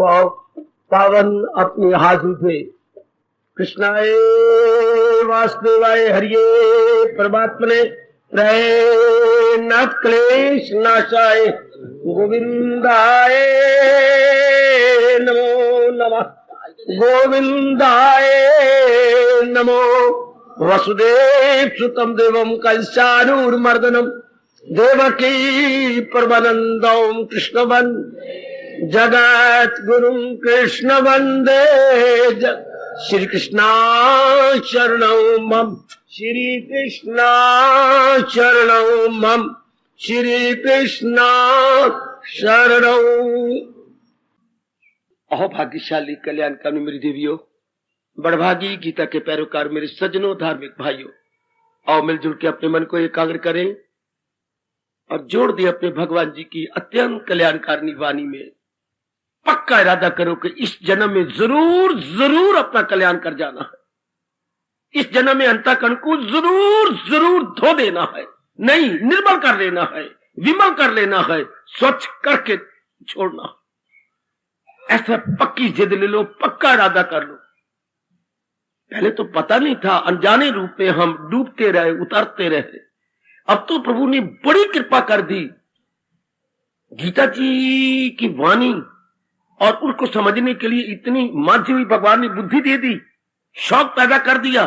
पावन अपनी हाथों से कृष्णाय वासुदेवाय हरिये परमात्मने प्रय न क्लेश नाशाय गोविंदाय नमो नमः गोविंदाय नमो वसुदेव सुतम देवम कंसानूरमर्दनम देवकी परमानंदम कृष्ण जगत गुरु कृष्ण वंदे श्री कृष्णा शरणं मम श्री कृष्णा शरणं मम श्री कृष्णा शरणं। अहो भाग्यशाली कल्याणकारी मेरी देवियों, बड़भागी गीता के पैरोकार मेरे सज्जनों, धार्मिक भाइयों, आओ मिलजुल के अपने मन को एकाग्र करें और जोड़ दिए अपने भगवान जी की अत्यंत कल्याणकारिणी वाणी में। पक्का इरादा करो कि इस जन्म में जरूर जरूर अपना कल्याण कर जाना है। इस जन्म में अंतःकरण को जरूर जरूर धो देना है, नहीं निर्मल कर लेना है, विमल कर लेना है, स्वच्छ करके छोड़ना। ऐसा पक्की जिद ले लो, पक्का इरादा कर लो। पहले तो पता नहीं था, अनजाने रूप में हम डूबते रहे, उतरते रहे। अब तो प्रभु ने बड़ी कृपा कर दी। गीता जी की वाणी और उसको समझने के लिए इतनी माध्य हुई, भगवान ने बुद्धि दे दी, शौक पैदा कर दिया,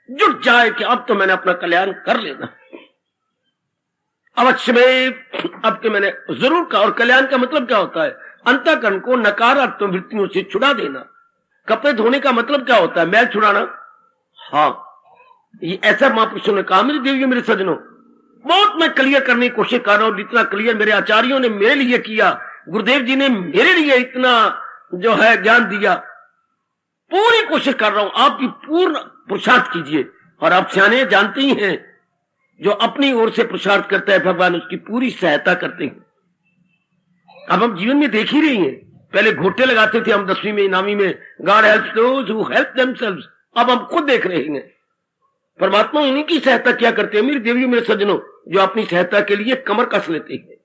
जुट जाए कि अब तो मैंने अपना कल्याण कर लेना, अवश्य में अब के मैंने जरूर कहा। और कल्याण का मतलब क्या होता है? अंतःकरण को नकारात्मक वृत्तियों से छुड़ा देना। कपड़े धोने का मतलब क्या होता है? मैल छुड़ाना। हाँ, ये ऐसा महापुरुषों ने कहा। मेरी देवियों, मेरे सज्जनों, बहुत मैं क्लियर करने की कोशिश कर रहा हूं। जितना क्लियर मेरे आचार्यों ने मेरे लिए किया, गुरुदेव जी ने मेरे लिए इतना जो है ज्ञान दिया, पूरी कोशिश कर रहा हूं। आप भी पूर्ण पुरुषार्थ कीजिए। और आप सियाने जानते ही हैं, जो अपनी ओर से पुरुषार्थ करता है भगवान उसकी पूरी सहायता करते हैं। अब हम जीवन में देख ही रही हैं, पहले घोटे लगाते थे हम 10वीं में, 9वीं में, God helps those who help themselves. अब हम खुद देख रहे हैं परमात्मा उन्हीं की सहायता क्या करते हैं। मेरी देवियों, मेरे सज्जनों, जो अपनी सहायता के लिए कमर कस लेते हैं।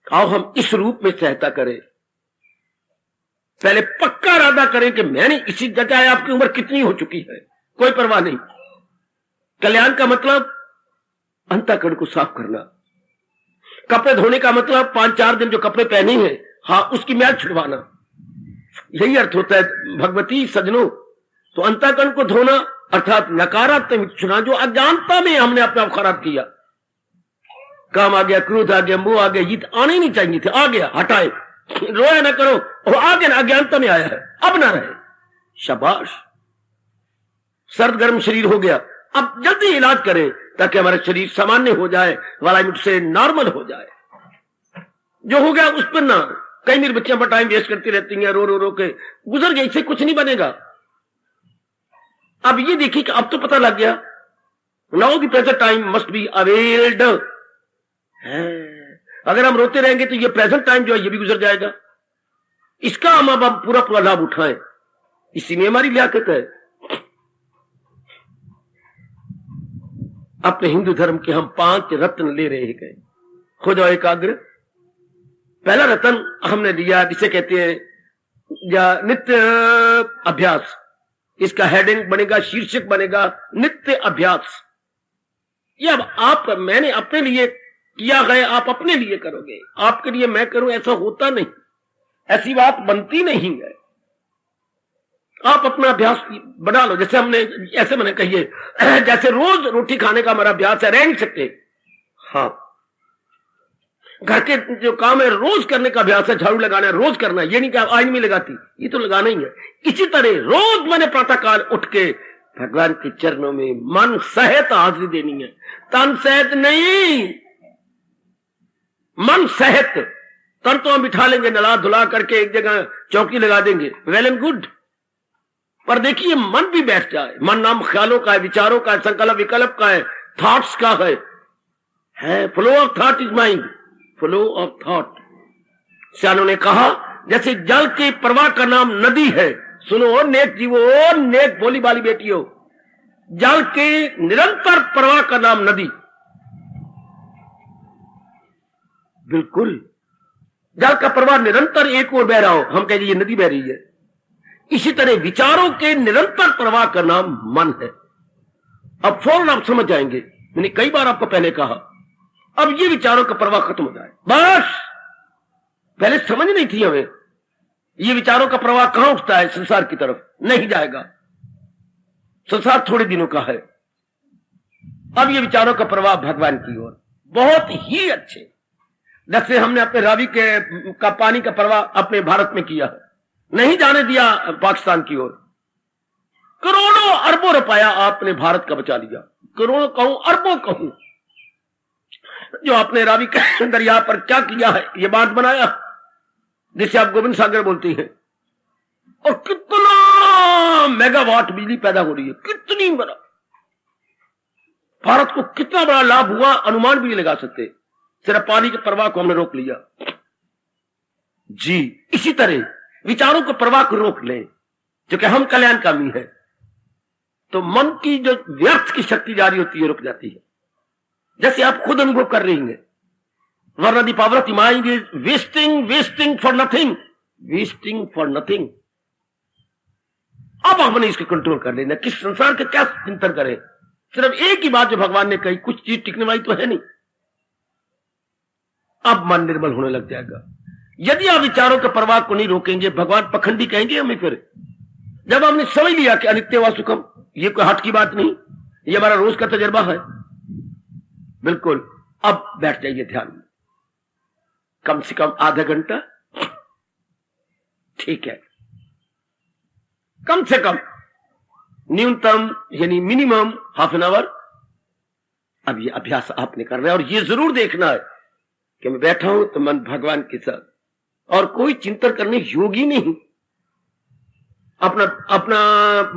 आओ हम इस रूप में सहायता करें। पहले पक्का इरादा करें कि मैंने इसी जगह, आपकी उम्र कितनी हो चुकी है कोई परवाह नहीं। कल्याण का मतलब अंतःकरण को साफ करना। कपड़े धोने का मतलब 5-4 दिन जो कपड़े पहने हैं, हाँ, उसकी मैल छुड़वाना। यही अर्थ होता है भगवती सज्जनों। तो अंतःकरण को धोना अर्थात नकारात्मक छुड़ाना, जो अज्ञानता में हमने अपने आप खराब किया। काम आ गया, क्रोध आ गया, मोह आ गया, ये आने ही नहीं चाहिए थे, आ गया, हटाए। रोया ना करो, वो आ गया, अज्ञानता में आया है, अब ना रहे, शाबाश। सर्द गर्म शरीर हो गया, अब जल्दी इलाज करें ताकि हमारा शरीर सामान्य हो जाए, वाला मुझसे नॉर्मल हो जाए। जो हो गया उस पर ना, कई मेरी बच्चियां पर टाइम वेस्ट करती रहती हैं, रो रो रो के गुजर गई, इससे कुछ नहीं बनेगा। अब ये देखिए कि अब तो पता लग गया, now the present time must be availed. अगर हम रोते रहेंगे तो ये प्रेजेंट टाइम जो है ये भी गुजर जाएगा। इसका हम अब पूरा पूरा लाभ उठाएं, इसी में हमारी लियाकत है। अपने हिंदू धर्म के हम 5 रत्न ले रहे हैं। हो जाओ एकाग्र। पहला रत्न हमने लिया, जिसे कहते हैं या नित्य अभ्यास। इसका हेडिंग बनेगा, शीर्षक बनेगा नित्य अभ्यास। ये अब आप, मैंने अपने लिए किया है, आप अपने लिए करोगे। आपके लिए मैं करूं ऐसा होता नहीं, ऐसी बात बनती नहीं है। आप अपना अभ्यास बना लो। जैसे हमने, ऐसे मैंने कहिए, जैसे रोज रोटी खाने का हमारा अभ्यास है, रह नहीं सकते। हाँ, घर के जो काम है रोज करने का अभ्यास है, झाड़ू लगाना है रोज करना है, ये नहीं कि आज नहीं लगाती, ये तो लगाना ही है। इसी तरह रोज मैंने प्रातः काल उठ के भगवान के चरणों में मन सहित हाजिरी देनी है। तन सहित नहीं, मन सहित। तन तो हम बिठा लेंगे, नला धुला करके एक जगह चौकी लगा देंगे, वेल एंड गुड। पर देखिए मन भी बैठ जाए। मन नाम ख्यालों का है, विचारों का है, संकल्प विकल्प का है, थॉट्स का है। Flow of thought is mind, flow of thought. सियानों ने कहा, जैसे जल के प्रवाह का नाम नदी है। सुनो और नेक जीवो, और नेक बोली बाली बेटियों, जल के निरंतर प्रवाह का नाम नदी। बिल्कुल जल का प्रवाह निरंतर एक ओर बह रहा हो, हम कहेंगे ये नदी बह रही है। इसी तरह विचारों के निरंतर प्रवाह का नाम मन है। अब फौरन आप समझ जाएंगे, मैंने कई बार आपको पहले कहा, अब ये विचारों का प्रवाह खत्म हो जाए, बस। पहले समझ नहीं थी हमें, ये विचारों का प्रवाह कहां उठता है, संसार की तरफ नहीं जाएगा, संसार थोड़े दिनों का है। अब ये विचारों का प्रवाह भगवान की ओर, बहुत ही अच्छे। जैसे हमने अपने रावी का पानी का प्रवाह अपने भारत में किया है, नहीं जाने दिया पाकिस्तान की ओर। करोड़ों अरबों रुपया आपने भारत का बचा लिया, करोड़ों कहूं अरबों कहूं। जो आपने रावी के दरिया पर क्या किया है, ये बांध बनाया जिसे आप गोविंद सागर बोलती हैं, और कितना मेगावाट बिजली पैदा हो रही है, कितनी बड़ा। भारत को कितना बड़ा लाभ हुआ अनुमान भी नहीं लगा सकते, सिर्फ पानी के प्रवाह को हमने रोक लिया जी। इसी तरह विचारों के प्रवाह को रोक लें, क्योंकि हम कल्याणकामी है, तो मन की जो व्यर्थ की शक्ति जारी होती है रुक जाती है, जैसे आप खुद अनुभव कर रही हैं। वरना the power of the mind is wasting for nothing, wasting for nothing. अब हमने इसको कंट्रोल कर लेना, किस संसार के क्या चिंतन करें, सिर्फ एक ही बात जो भगवान ने कही, कुछ चीज टिकने वाली तो है नहीं। अब मन निर्मल होने लग जाएगा। यदि आप विचारों के प्रवाह को नहीं रोकेंगे, भगवान पखंडी कहेंगे हमें फिर। जब हमने समझ लिया कि अनित्य व सुखम, ये कोई हट की बात नहीं, ये हमारा रोज का तजर्बा है, बिल्कुल। अब बैठ जाइए ध्यान में, कम से कम आधा घंटा, ठीक है, कम से कम न्यूनतम यानी मिनिमम हाफ एन आवर। अब ये अभ्यास आपने करना है, और ये जरूर देखना है कि मैं बैठा हूं तो मन भगवान के साथ, और कोई चिंतन करने योगी नहीं, अपना अपना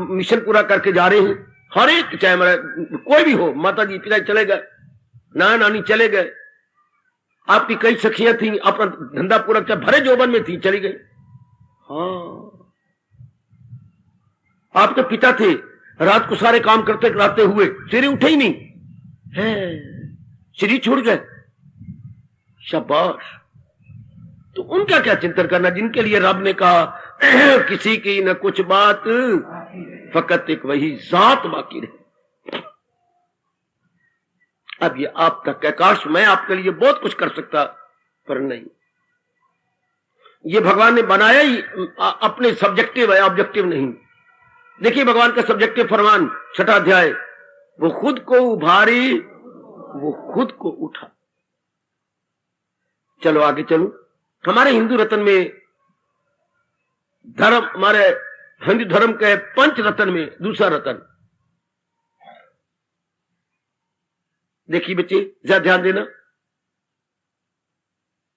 मिशन पूरा करके जा रहे हैं। हर एक, चाहे हमारा कोई भी हो, माता जी पिता चले गए, नाना नानी चले गए, आपकी कई सखियां थी, अपना धंधा पूरा किया, भरे जोबन में थी, चली गई। हाँ, आपके पिता थे, रात को सारे काम करते कराते हुए सवेरे उठे ही नहीं है, शरीर छोड़ गए, शाबाश। तो उनका क्या चिंतन करना, जिनके लिए रब ने कहा किसी की न कुछ बात, फकत एक वही जात बाकी रहे। अब ये आप तक है, काश मैं आपके लिए बहुत कुछ कर सकता, पर नहीं। ये भगवान ने बनाया ही अपने सब्जेक्टिव है, ऑब्जेक्टिव नहीं। देखिए भगवान का सब्जेक्टिव फरमान, 6वां अध्याय, वो खुद को उभारी, वो खुद को उठा। चलो आगे चलो। हमारे हिंदू रत्न में धर्म, हमारे हिंदू धर्म के 5 रत्न में दूसरा रत्न, देखिए बच्चे ज्यादा ध्यान देना,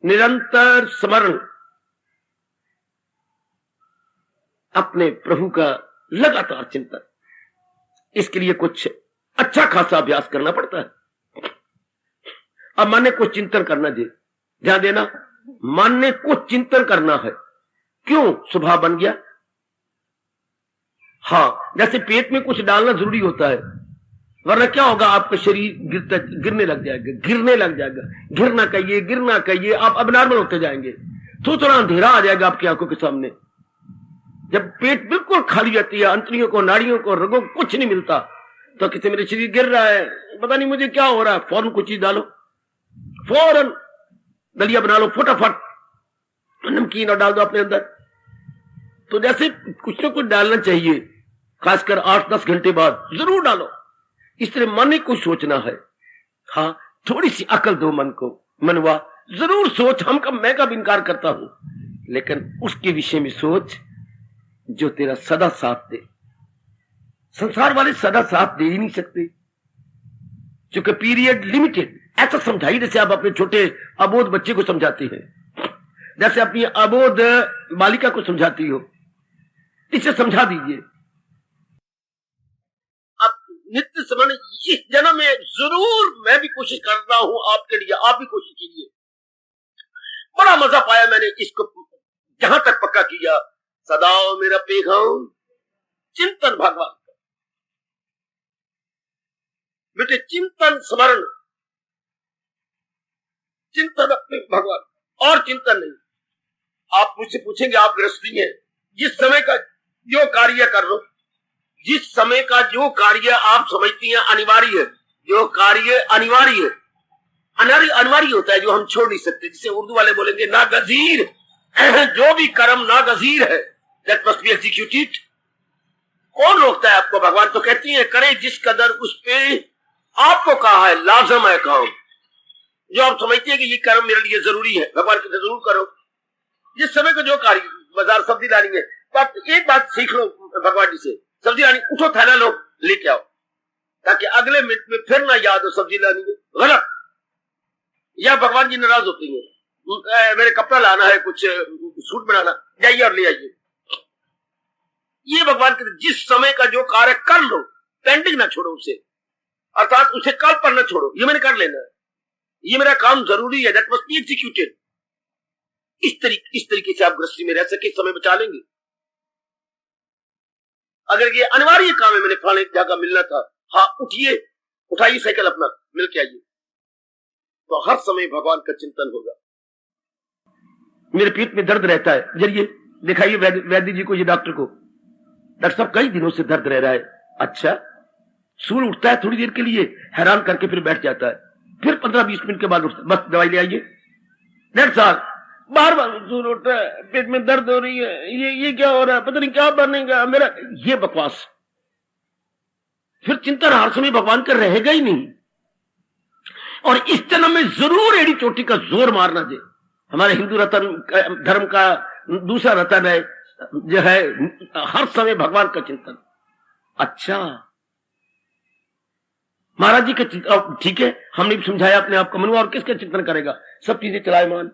निरंतर स्मरण, अपने प्रभु का लगातार चिंतन। इसके लिए कुछ अच्छा खासा अभ्यास करना पड़ता है। अब मन ने कुछ चिंतन करना जी, ध्यान देना, मन ने कुछ चिंतन करना है। क्यों? स्वभाव बन गया। हाँ, जैसे पेट में कुछ डालना जरूरी होता है, वरना क्या होगा, आपका शरीर गिरने लग जाएगा, गिरने लग जाएगा। गिरना कहिए, आप अब नॉर्मल होते जाएंगे, तो थोड़ा अंधेरा आ जाएगा आपकी आंखों के सामने। जब पेट बिल्कुल खाली रहती है, अंतड़ियों को, नाड़ियों को, रगों को कुछ नहीं मिलता, तो किसी मेरे शरीर गिर रहा है, पता नहीं मुझे क्या हो रहा है, फौरन कुछ चीज डालो, फौरन दलिया बना लो, फटाफट नमकीन और डाल दो अपने अंदर। तो जैसे कुछ ना कुछ डालना चाहिए, खासकर 8-10 घंटे बाद जरूर डालो। इस तरह मन ने कुछ सोचना है। हाँ, थोड़ी सी अकल दो मन को, मनवा जरूर सोच, मैं कब इनकार करता हूं, लेकिन उसके विषय में सोच जो तेरा सदा साथ दे। संसार वाले सदा साथ दे ही नहीं सकते, क्योंकि पीरियड लिमिटेड। ऐसा समझाइए जैसे आप अपने छोटे अबोध बच्चे को समझाते हैं, जैसे अपनी अबोध बालिका को समझाती हो, इसे समझा दीजिए। अब नित्य स्मरण इस जन्म में जरूर मैं भी कोशिश कर रहा हूं आपके लिए, आप भी कोशिश कीजिए। बड़ा मजा पाया मैंने इसको, जहां तक पक्का किया, सदा मेरा पैगाम चिंतन भगवान का। बेटे चिंतन स्मरण, चिंतन अपने भगवान, और चिंतन नहीं। आप मुझसे पूछेंगे, आप गृहस्थी हैं, जिस समय का जो कार्य कर लो, जिस समय का जो कार्य आप समझती हैं अनिवार्य है, जो कार्य अनिवार्य है, अनिवार्य होता है, जो हम छोड़ नहीं सकते, जिसे उर्दू वाले बोलेंगे नागजीर, जो भी कर्म नागजीर है, दैट मस्ट बी एग्जीक्यूटेड। कौन रोकता है आपको? भगवान तो कहती है करे जिस कदर उस पे आपको कहा है लाजम है काम। जो आप समझते हैं कि ये कर्म मेरे लिए जरूरी है, भगवान कहते जरूर करो। जिस समय को जो कार्य, बाजार सब्जी लानी है, तो आप एक बात सीख लो भगवान जी से, सब्जी लानी, उठो थैला लो लेके आओ, ताकि अगले मिनट में फिर ना याद हो सब्जी लानी है। गलत। या भगवान जी नाराज होती हैं, मेरे कपड़ा लाना है, कुछ सूट बनाना, जाइए और ले आइए। ये भगवान कहते जिस समय का जो कार्य कर लो, पेंडिंग ना छोड़ो उसे, अर्थात उसे कल पर ना छोड़ो, ये मैंने कर लेना है, ये मेरा काम जरूरी है, दैट मस्ट बी एग्जीक्यूटेड। इस तरीके से आप गृहस्थी में रह सके, समय बचा लेंगे। अगर ये अनिवार्य काम है, मैंने फलाने जगह मिलना था, हाँ उठिए, उठाइए साइकिल अपना, मिल के आइए, तो हर समय भगवान का चिंतन होगा। मेरे पेट में दर्द रहता है, जरिए दिखाइए वैद्य जी को, ये डॉक्टर को, डॉक्टर साहब कई दिनों से दर्द रह रहा है। अच्छा, सूर उठता है थोड़ी देर के लिए, हैरान करके फिर बैठ जाता है, फिर 15-20 मिनट के बाद उठता है, बस दवाई ले आइए। डॉक्टर साहब बार बार सूर उठता है, पेट में दर्द हो रही है, ये क्या हो रहा है, पता नहीं क्या बनेगा मेरा, ये बकवास। फिर चिंतन हर समय भगवान का रहेगा ही नहीं। और इस जन्म में जरूर एड़ी चोटी का जोर मारना चाहिए। हमारे हिंदू रतन धर्म का दूसरा रतन है जो है हर समय भगवान का चिंतन। अच्छा महाराज जी का ठीक है, हमने भी समझाया अपने आप को, मनु और किसका चिंतन करेगा? सब चीजें चलायमान,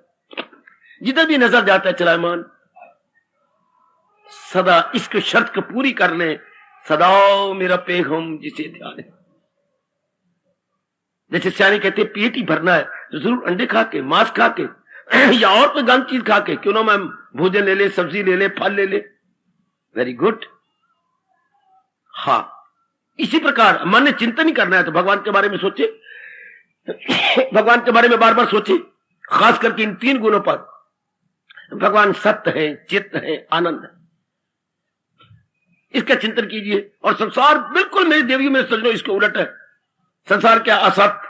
जिधर भी नजर जाता है चलायमान। सदा इसके शर्त को पूरी कर ले, सदा मेरा पेगम जिसे ध्यान है। जैसे सियाने कहते पेट ही भरना है तो जरूर अंडे खा के, मांस खा के या और कोई गंद चीज खा के, क्यों ना मैं भोजन ले ले, सब्जी ले ले, फल ले ले। Very good. हाँ, इसी प्रकार मन ने चिंतन ही करना है तो भगवान के बारे में सोचे, भगवान के बारे में बार बार सोचे, खास करके इन 3 गुणों पर। भगवान सत्य है, चित्त है, आनंद है, इसका चिंतन कीजिए। और संसार बिल्कुल मेरी देवी में सजनो इसके उलट है। संसार क्या? असत्य।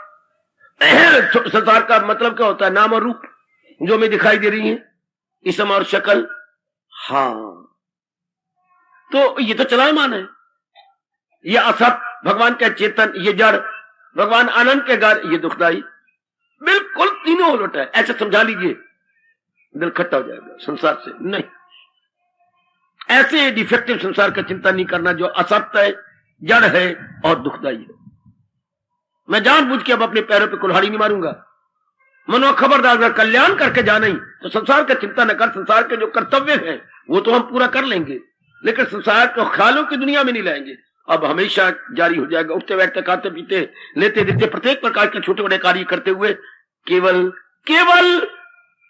संसार का मतलब क्या होता है? नाम और रूप जो में दिखाई दे रही है, इसम और शक्ल। हाँ, तो ये तो चलायमान है। ये असत भगवान का चेतन, ये जड़ भगवान आनंद के घर, ये दुखदाई। बिल्कुल तीनों उलट है। ऐसे समझा लीजिए, दिल खट्टा हो जाएगा संसार से। नहीं, ऐसे डिफेक्टिव संसार का चिंता नहीं करना जो असत्य है, जड़ है और दुखदाई है। मैं जानबूझ के अब अपने पैरों पे कुल्हाड़ी नहीं मारूंगा। मनो खबरदार, अगर कल्याण करके जाना ही तो संसार का चिंता न कर। संसार के जो कर्तव्य है वो तो हम पूरा कर लेंगे, लेकिन संसार को ख्यालों की दुनिया में नहीं लाएंगे। अब हमेशा जारी हो जाएगा, उठते बैठते, खाते पीते, लेते देते, प्रत्येक प्रकार के छोटे बड़े कार्य करते हुए केवल केवल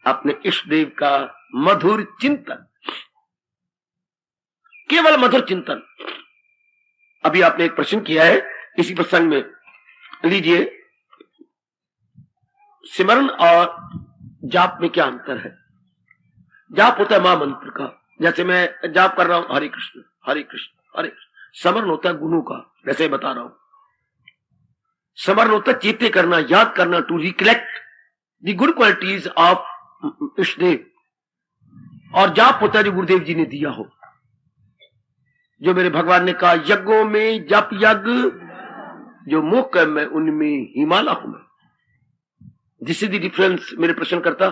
अपने इष्ट देव का मधुर चिंतन, केवल मधुर चिंतन। अभी आपने एक प्रश्न किया है इसी प्रसंग में, लीजिए, सिमरन और जाप में क्या अंतर है? जाप होता है महामंत्र का, जैसे मैं जाप कर रहा हूं हरे कृष्ण हरे कृष्ण हरे कृष्ण। स्मरण होता है गुणों का, जैसे बता रहा हूं। स्मरण होता है चेते करना, याद करना, to recollect the good qualities of इष्टदेव। और जाप होता है जो गुरुदेव जी ने दिया हो, जो मेरे भगवान ने कहा, यज्ञों में जप यज्ञ, जो मुख में उनमें हिमालय हूं मैं। This is the difference. मेरे प्रश्न करता,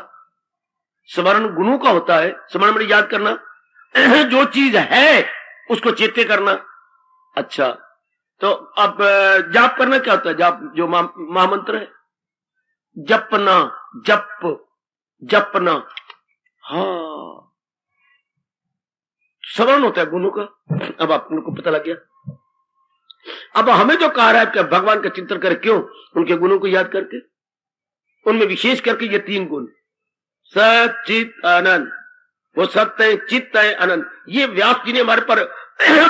स्मरण गुणों का होता है, स्मरण में याद करना, जो चीज है उसको चेते करना। अच्छा, तो अब जाप करना क्या होता है? जाप जो महामंत्र है, जपना, जपना। हाँ, स्मरण होता है गुणों का। अब आपको पता लग गया। अब हमें जो कहा रहा है कि भगवान का चिंतन करें, क्यों? उनके गुणों को याद करके, उनमें विशेष करके ये 3 गुण, सत चित आनंद। वो सत्य है, चित्त है, आनंद। ये व्यास जी ने हमारे पर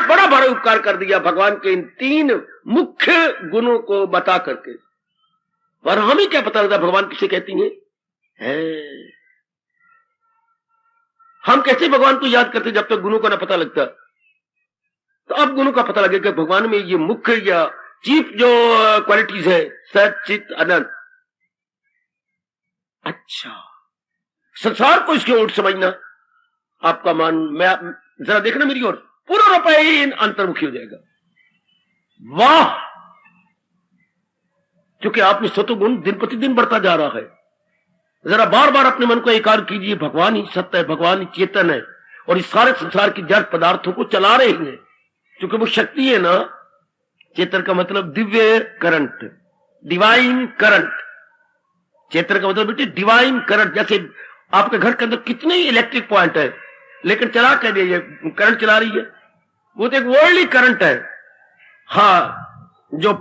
बड़ा बड़ा उपकार कर दिया भगवान के इन 3 मुख्य गुणों को बता करके। और हमें क्या पता लगता भगवान किसे कहती है? हम कैसे भगवान को याद करते जब तक गुणों का ना पता लगता। तो अब गुणों का पता लगेगा भगवान में ये मुख्य या चीफ जो क्वालिटीज है, सत चित अनंत। अच्छा, संसार को इसके उल्ट समझना, आपका मन, मैं जरा देखना मेरी ओर, पूरा रुपये ही अंतर्मुखी हो जाएगा। वाह, क्योंकि आपने सतोगुण दिन प्रतिदिन बढ़ता जा रहा है। जरा बार बार अपने मन को एकाग्र कीजिए, भगवान ही सत्य है, भगवान ही चेतन है और इस सारे संसार की जड़ पदार्थों को चला रहे हैं, क्योंकि वो शक्ति है ना। चेतन का मतलब दिव्य करंट, डिवाइन करंट। चेतन का मतलब बेटे डिवाइन करंट। जैसे आपके घर के अंदर कितने इलेक्ट्रिक पॉइंट है, लेकिन चला क्या दे, करंट चला रही है, वो तो एक वर्ल्डली करंट है। हाँ, जो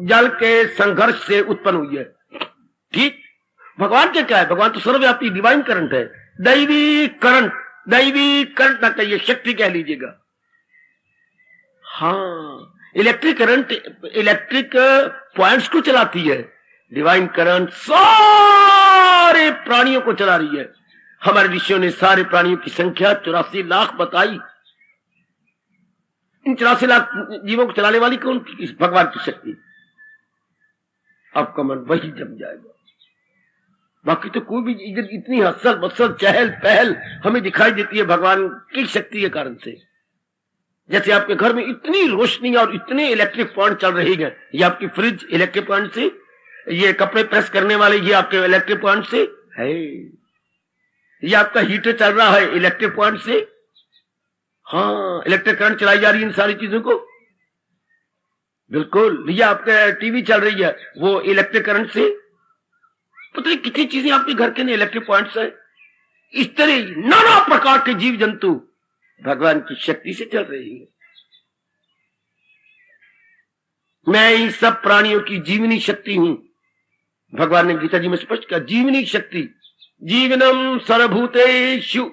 जल के संघर्ष से उत्पन्न हुई है। ठीक, भगवान के क्या है, भगवान तो सर्वव्यापी डिवाइन करंट है, दैवी करंट। दैवी करंट ना कहिए, शक्ति कह लीजिएगा। हाँ, इलेक्ट्रिक करंट इलेक्ट्रिक पॉइंट्स को चलाती है, डिवाइन करंट सारे प्राणियों को चला रही है। हमारे ऋषियों ने सारे प्राणियों की संख्या 84 लाख बताई। इन 84 लाख जीवों को चलाने वाली कौन? भगवान की शक्ति। आपका मन वही जम जाएगा। बाकी तो कोई भी इधर इतनी हसल बसल चहल पहल हमें दिखाई देती है भगवान की शक्ति के कारण से। जैसे आपके घर में इतनी रोशनी और इतने इलेक्ट्रिक पॉइंट चल रही है, ये आपकी फ्रिज इलेक्ट्रिक पॉइंट से, ये कपड़े प्रेस करने वाले ये आपके इलेक्ट्रिक पॉइंट से है, ये आपका हीटर चल रहा है इलेक्ट्रिक पॉइंट से। हाँ, इलेक्ट्रिक करंट चलाई जा रही है इन सारी चीजों को। बिल्कुल, ये आपका टीवी चल रही है वो इलेक्ट्रिक करंट से। पता है कितनी चीजें आपके घर के इलेक्ट्रिक पॉइंट्स है। इस तरह नाना प्रकार के जीव जंतु भगवान की शक्ति से चल रही है। मैं इन सब प्राणियों की जीवनी शक्ति हूं। भगवान ने गीता जी में स्पष्ट कहा, जीवनी शक्ति जीवनम सर्वभूतेषु।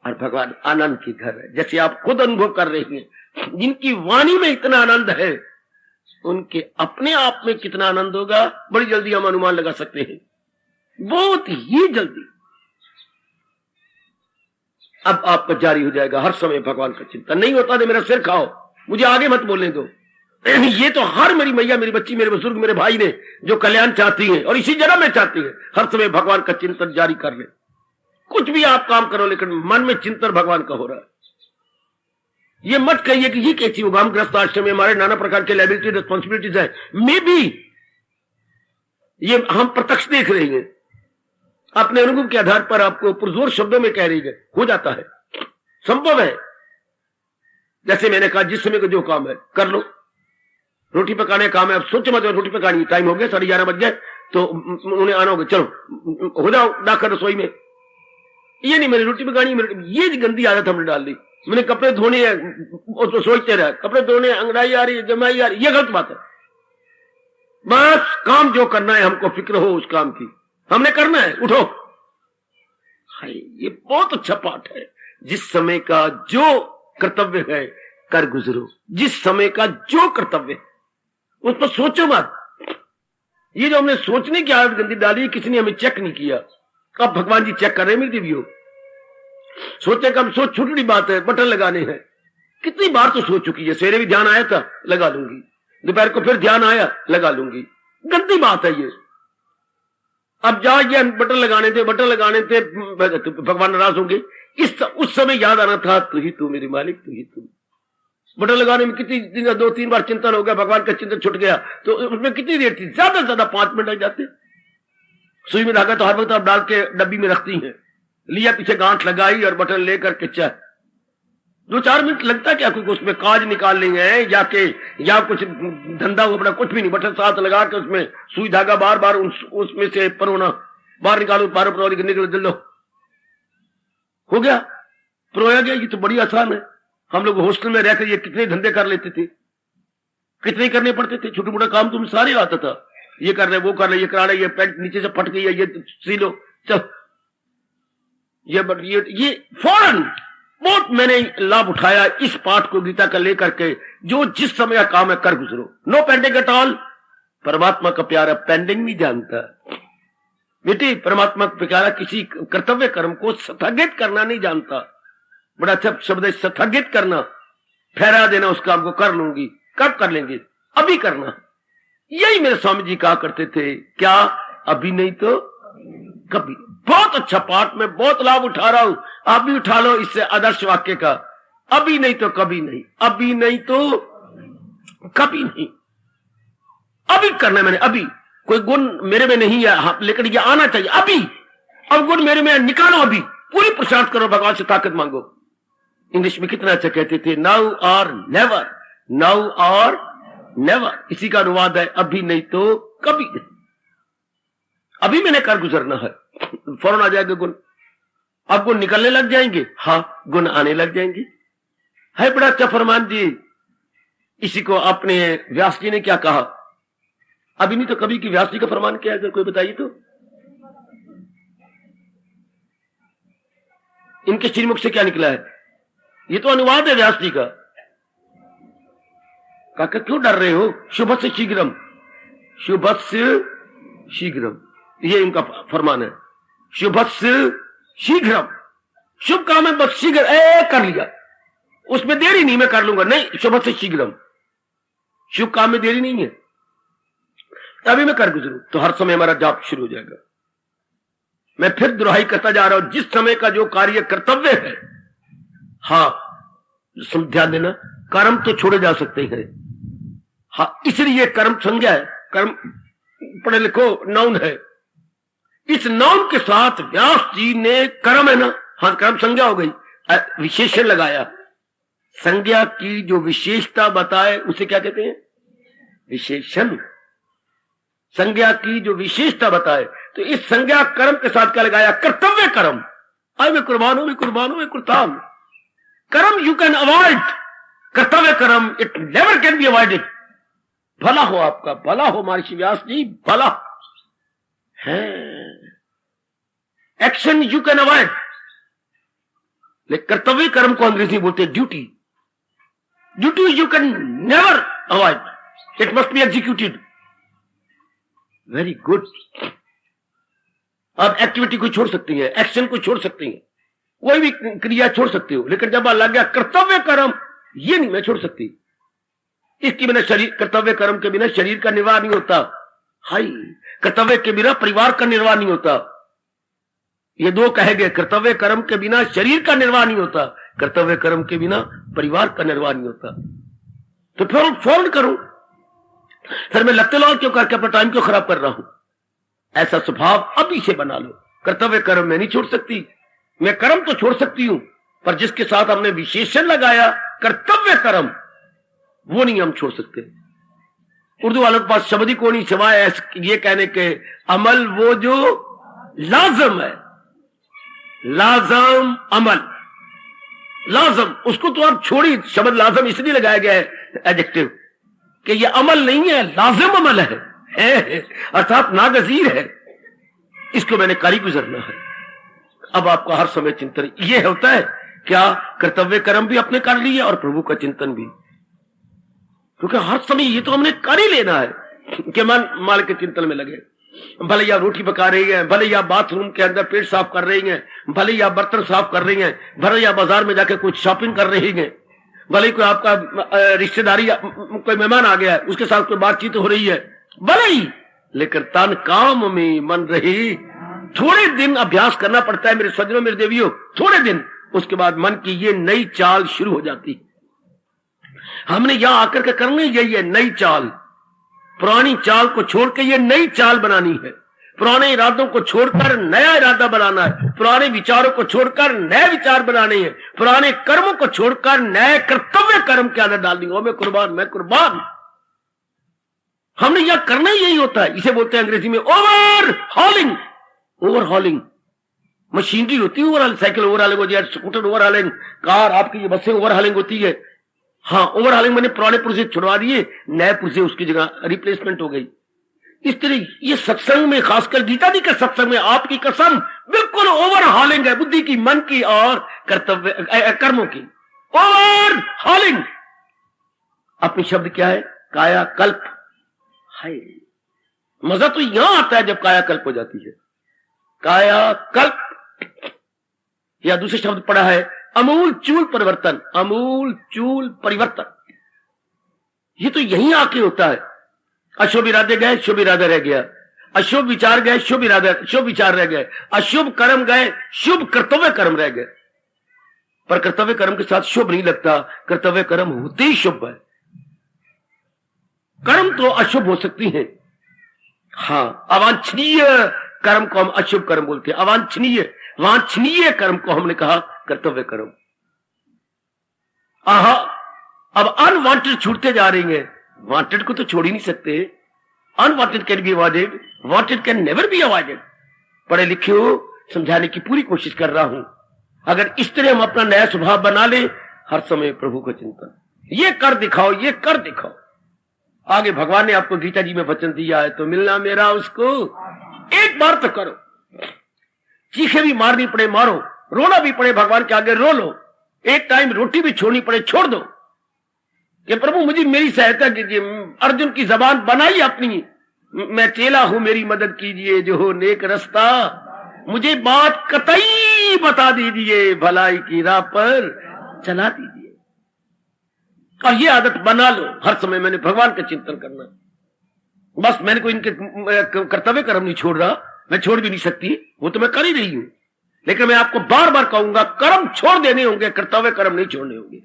और भगवान आनंद की घर है, जैसे आप खुद अनुभव कर रहे हैं। जिनकी वाणी में इतना आनंद है, उनके अपने आप में कितना आनंद होगा, बड़ी जल्दी हम अनुमान लगा सकते हैं, बहुत ही जल्दी। अब आपका जारी हो जाएगा हर समय भगवान का चिंतन। नहीं होता तो मेरा सिर खाओ, मुझे आगे मत बोलने दो। ये तो हर मेरी मैया, मेरी बच्ची, मेरे बुजुर्ग, मेरे भाई ने जो कल्याण चाहती है और इसी जगह में चाहती है, हर समय भगवान का चिंतन जारी कर ले। कुछ भी आप काम करो लेकिन मन में चिंतन भगवान का हो रहा है। ये मत कहिए कि ये कैसी होगा, हम ग्रस्त आश्रम में हमारे नाना प्रकार के लायबिलिटी रिस्पॉन्सिबिलिटीज है। मे बी ये हम प्रत्यक्ष देख रहे हैं, अपने अनुभव के आधार पर आपको पुरजोर शब्दों में कह रही है, हो जाता है, संभव है। जैसे मैंने कहा, जिस समय को जो काम है कर लो। रोटी पकाने का काम है, अब सोचो मत रोटी पकानी, टाइम हो गया 11:30 बज गए तो उन्हें आना होगा, चलो हो जाओ डाकर रसोई में। ये नहीं मेरी रोटी पकानी, ये गंदी आदत हमने डाल दी। मैंने कपड़े धोने हैं तो सोचते रहे, कपड़े धोने, अंगड़ाई आ रही है, जमाई आ रही है, ये गलत बात है। बस काम जो करना है, हमको फिक्र हो उस काम की, हमने करना है, उठो। ये बहुत अच्छा पाठ है। जिस समय का जो कर्तव्य है कर गुजरो, जिस समय का जो कर्तव्य है उस पर सोचो मत। ये जो हमने सोचने की आदत गंदी डाली, किसी ने हमें चेक नहीं किया। अब भगवान जी चेक कर रहे हैं मेरी देवियों। सोचे कब सोच, छोटी बात है, बटन लगाने हैं। कितनी बार तो सोच चुकी है, सवेरे भी ध्यान आया था लगा लूंगी, दोपहर को फिर ध्यान आया लगा लूंगी। गंदी बात है ये। अब जाओ, ये बटन लगाने थे, बटन लगाने थे, भगवान नाराज होंगे। उस समय याद आना था, तू ही तू मेरी मालिक, तू ही तू। बटन लगाने में कितनी 2-3 बार चिंतन हो गया, भगवान का चिंतन छुट गया तो उसमें कितनी देर थी, ज्यादा से ज्यादा 5 मिनट लग जाते। सुई में धागा तो हर वक्त आप डाल के डब्बी में रखती हैं, लिया पीछे गांठ लगाई और बटन लेकर के चल, 2-4 मिनट लगता क्या, कोई उसमें काज निकाल लेंगे या कुछ धंधा हो बड़ा, कुछ भी नहीं। बटन साथ लगा के उसमें सुई धागा बार बार उसमें से परोना, बाहर निकालो, बाहर परोली निकल जल लो, हो गया, परोया गया। ये तो बड़ी आसान है। हम लोग हॉस्टल में रहकर ये कितने धंधे कर लेते थे, कितने करने पड़ते थे। छोटे मोटे काम तुम सारे आता था, ये कर रहे, वो कर रहे, ये करा रहे, ये पैंट नीचे से फट गई है, ये सी लो, चल ये फौरन। बहुत मैंने लाभ उठाया इस पाठ को गीता का लेकर के, जो जिस समय का काम है कर गुजरो। No pending at all. परमात्मा का प्यारा पेंडिंग नहीं जानता, बेटी परमात्मा प्यारा किसी कर्तव्य कर्म को स्थगित करना नहीं जानता। बड़ा अच्छा शब्द है स्थगित करना, ठहरा देना उस काम को, कर लूंगी, कब कर लेंगे, अभी करना। यही मेरे स्वामी जी कहा करते थे, क्या अभी नहीं तो कभी। बहुत अच्छा पाठ, मैं बहुत लाभ उठा रहा हूं, आप भी उठा लो इससे आदर्श वाक्य का। अभी नहीं तो कभी नहीं, अभी नहीं तो कभी नहीं, अभी करना है मैंने। अभी कोई गुण मेरे में नहीं है, हाँ, लेकिन ये आना चाहिए अभी। अब गुण मेरे में निकालो, अभी पूरी पुरुषार्थ करो, भगवान से ताकत मांगो। इंग्लिश में कितना अच्छा कहते थे, नाउ और नेवर, नाउ और नेवर। इसी का अनुवाद है अभी नहीं तो कभी नहीं। अभी मैंने कर गुजरना है, फौरन आ जाएगा गुण। अब गुण निकलने लग जाएंगे, हाँ गुण आने लग जाएंगे। है बड़ा अच्छा फरमान जी। इसी को अपने व्यास जी ने क्या कहा, अभी नहीं तो कभी की व्यास जी का फरमान क्या है, अगर कोई बताइए तो। इनके श्रीमुख से क्या निकला है, ये तो अनुवाद है व्यास जी का। काका क्यों डर रहे हो, शुभ से शीघ्रम, शुभ से शीघ्रम, ये इनका फरमान है। शुभ से शीघ्रम, शुभ काम है बस शीघ्र कर लिया, उसमें देरी नहीं, मैं कर लूंगा, नहीं, शुभ से शीघ्रम, शुभ काम में देरी नहीं है, तभी मैं कर गुजरूं तो हर समय हमारा जाप शुरू हो जाएगा। मैं फिर दुहाई करता जा रहा हूं, जिस समय का जो कार्य कर्तव्य है, हाँ ध्यान देना, कर्म तो छोड़े जा सकते हैं, हाँ इसलिए कर्म संज्ञा है, कर्म पढ़े लिखो नाउन है। इस नाउन के साथ व्यास जी ने कर्म है ना, हाँ कर्म संज्ञा हो गई, विशेषण लगाया। संज्ञा की जो विशेषता बताए उसे क्या कहते हैं, विशेषण। संज्ञा की जो विशेषता बताए, तो इस संज्ञा कर्म के साथ क्या लगाया, कर्तव्य कर्म। आई मैं कुर्बान हूं, मैं कुर्बान हूं, मैं कुर्तान। कर्म यू कैन अवॉइड, कर्तव्य कर्म it never can be avoided. भला हो आपका, भला हो महर्षि व्यास जी, भला है। एक्शन यू कैन अवॉइड, लेकिन कर्तव्य कर्म को अंग्रेजी बोलते duty. Duty you can never avoid, it must be executed. Very good. आप एक्टिविटी को छोड़ सकती हैं, एक्शन को छोड़ सकती हैं, कोई भी क्रिया छोड़ सकती हो, लेकिन जब लग गया कर्तव्य कर्म, ये नहीं मैं छोड़ सकती। इसके बिना शरीर, कर्तव्य कर्म के बिना शरीर का निर्वाह नहीं होता। हाय, कर्तव्य के बिना परिवार का निर्वाह नहीं होता। ये दो कहे गए, कर्तव्य कर्म के बिना शरीर का निर्वाह नहीं होता, कर्तव्य कर्म के बिना परिवार का निर्वाह नहीं होता। तो फिर फौरन करूं, फिर मैं लत्ते लाल क्यों करके अपना टाइम क्यों खराब कर रहा हूं। ऐसा स्वभाव अभी से बना लो। कर्तव्य कर्म मैं नहीं छोड़ सकती, मैं कर्म तो छोड़ सकती हूं, पर जिसके साथ हमने विशेषण लगाया कर्तव्य कर्म, वो नहीं हम छोड़ सकते। उर्दू वालों के पास शब्द ही को नहीं सिवाय ये कहने के अमल वो जो लाजम है, लाजम अमल, लाजम, उसको तो आप छोड़ी। शब्द लाजम इसलिए लगाया गया है एडजेक्टिव कि ये अमल नहीं है, लाजिम अमल है, अर्थात नागजीर है। इसको मैंने कारी गुजरना है। अब आपका हर समय चिंतन ये होता है, क्या कर्तव्य कर्म भी अपने कर लिए और प्रभु का चिंतन भी, क्योंकि हर समय ये तो हमने कर ही लेना है कि मन माल के चिंतन में लगे। भले या रोटी पका रही है, भले या बाथरूम के अंदर पेट साफ कर रही हैं, भले या बर्तन साफ कर रही हैं, भले या बाजार में जाकर कुछ शॉपिंग कर रही हैं, भले कोई आपका रिश्तेदारी कोई मेहमान आ गया है उसके साथ कोई बातचीत हो रही है, भले ही, लेकिन तन काम में मन रही। थोड़े दिन अभ्यास करना पड़ता है मेरे सज्जनों, मेरे देवियों, थोड़े दिन, उसके बाद मन की ये नई चाल शुरू हो जाती। हमने यहां आकर के करनी यही है, नई चाल। पुरानी चाल को छोड़ के ये नई चाल बनानी है, पुराने इरादों को छोड़कर नया इरादा बनाना है, पुराने विचारों को छोड़कर नए विचार बनाने हैं, पुराने कर्मों को छोड़कर नए कर्तव्य कर्म के अंदर डालनी। ओ मैं कुर्बान, मैं कुर्बान। हमने यह करना ही यही होता है। इसे बोलते हैं अंग्रेजी में ओवर हॉलिंग। ओवर हॉलिंग मशीनरी होती है, ओवर साइकिल ओवर हॉलिंग होती है, स्कूटर ओवर हॉलिंग, कार आपकी ये बसें ओवर हॉलिंग होती है। हाँ, ओवर हॉलिंग मैंने पुराने पुर्जे छुड़वा दिए, नए पुर्जे उसकी जगह रिप्लेसमेंट हो गई। इस तरह ये सत्संग में, खासकर गीता जी के सत्संग में, आपकी कसम बिल्कुल ओवर हॉलिंग है, बुद्धि की, मन की और कर्तव्य कर्मों की ओवर हॉलिंग। अपनी शब्द क्या है, कायाकल्प। हाय, मजा तो यहां आता है जब कायाकल्प हो जाती है। कायाकल्प, या दूसरे शब्द पढ़ा है अमूल चूल परिवर्तन, अमूल चूल परिवर्तन। ये तो यहीं आके होता है। अशुभ इरादे गए, शुभ इरादा रह गया। अशुभ विचार गए, शुभ इरादा, शुभ विचार रह गए। अशुभ कर्म गए, शुभ कर्तव्य कर्म रह गए। पर कर्तव्य कर्म के साथ शुभ नहीं लगता, कर्तव्य कर्म होते ही शुभ है। कर्म तो अशुभ हो सकती है, हाँ, अवांछनीय कर्म को हम अशुभ कर्म बोलते हैं। अवांछनीय, वांछनीय कर्म को हमने कहा कर्तव्य कर्म। आहा, अब अनवांटेड छूटते जा रही हैं। वांटेड को तो छोड़ ही नहीं सकते। Unwanted can be avoided, wanted can never be avoided. पढ़े लिखे हो, समझाने की पूरी कोशिश कर रहा हूं। अगर इस तरह हम अपना नया स्वभाव बना ले, हर समय प्रभु का चिंतन, ये कर दिखाओ, ये कर दिखाओ। आगे भगवान ने आपको गीता जी में वचन दिया है, तो मिलना मेरा उसको एक बार तो करो। चीखे भी मारनी पड़े मारो, रोना भी पड़े भगवान के आगे रो लो, एक टाइम रोटी भी छोड़नी पड़े छोड़ दो कि प्रभु मुझे मेरी सहायता कीजिए। अर्जुन की जबान बनाई अपनी, मैं चेला हूं मेरी मदद कीजिए, जो हो नेक रास्ता मुझे बात कतई बता दीजिए, भलाई की राह पर चला दीजिए। और ये आदत बना लो, हर समय मैंने भगवान का चिंतन करना। बस मैंने कोई इनके कर्तव्य कर्म नहीं छोड़ रहा, मैं छोड़ भी नहीं सकती, वो तो मैं कर ही रही हूं। लेकिन मैं आपको बार बार कहूंगा, कर्म छोड़ देने होंगे, कर्तव्य कर्म नहीं छोड़ने होंगे।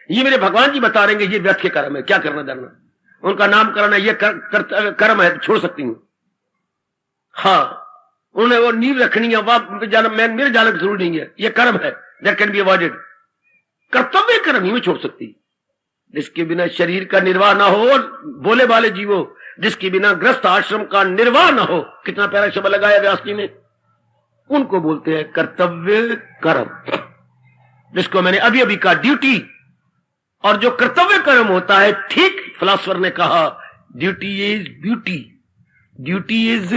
ये मेरे भगवान जी बता रहे हैं, ये व्यर्थ के कर्म है, क्या करना धरना, उनका नाम करना ये कर्म है, छोड़ सकती हूं। हाँ, उन्हें वो नींव रखनी है, मेरे जाने की जरूरत नहीं है, ये कर्म है, दैट कैन बी अवॉइडेड। कर्तव्य कर्म ही मैं छोड़ सकती। जिसके बिना शरीर का निर्वाह ना हो, बोले वाले जीवो, जिसके बिना ग्रस्त आश्रम का निर्वाह ना हो, कितना प्यारा शब्द लगाया व्यास जी ने, उनको बोलते हैं कर्तव्य कर्म, जिसको मैंने अभी अभी कहा ड्यूटी। और जो कर्तव्य कर्म होता है, ठीक फिलोसोफर ने कहा, duty is beauty, duty is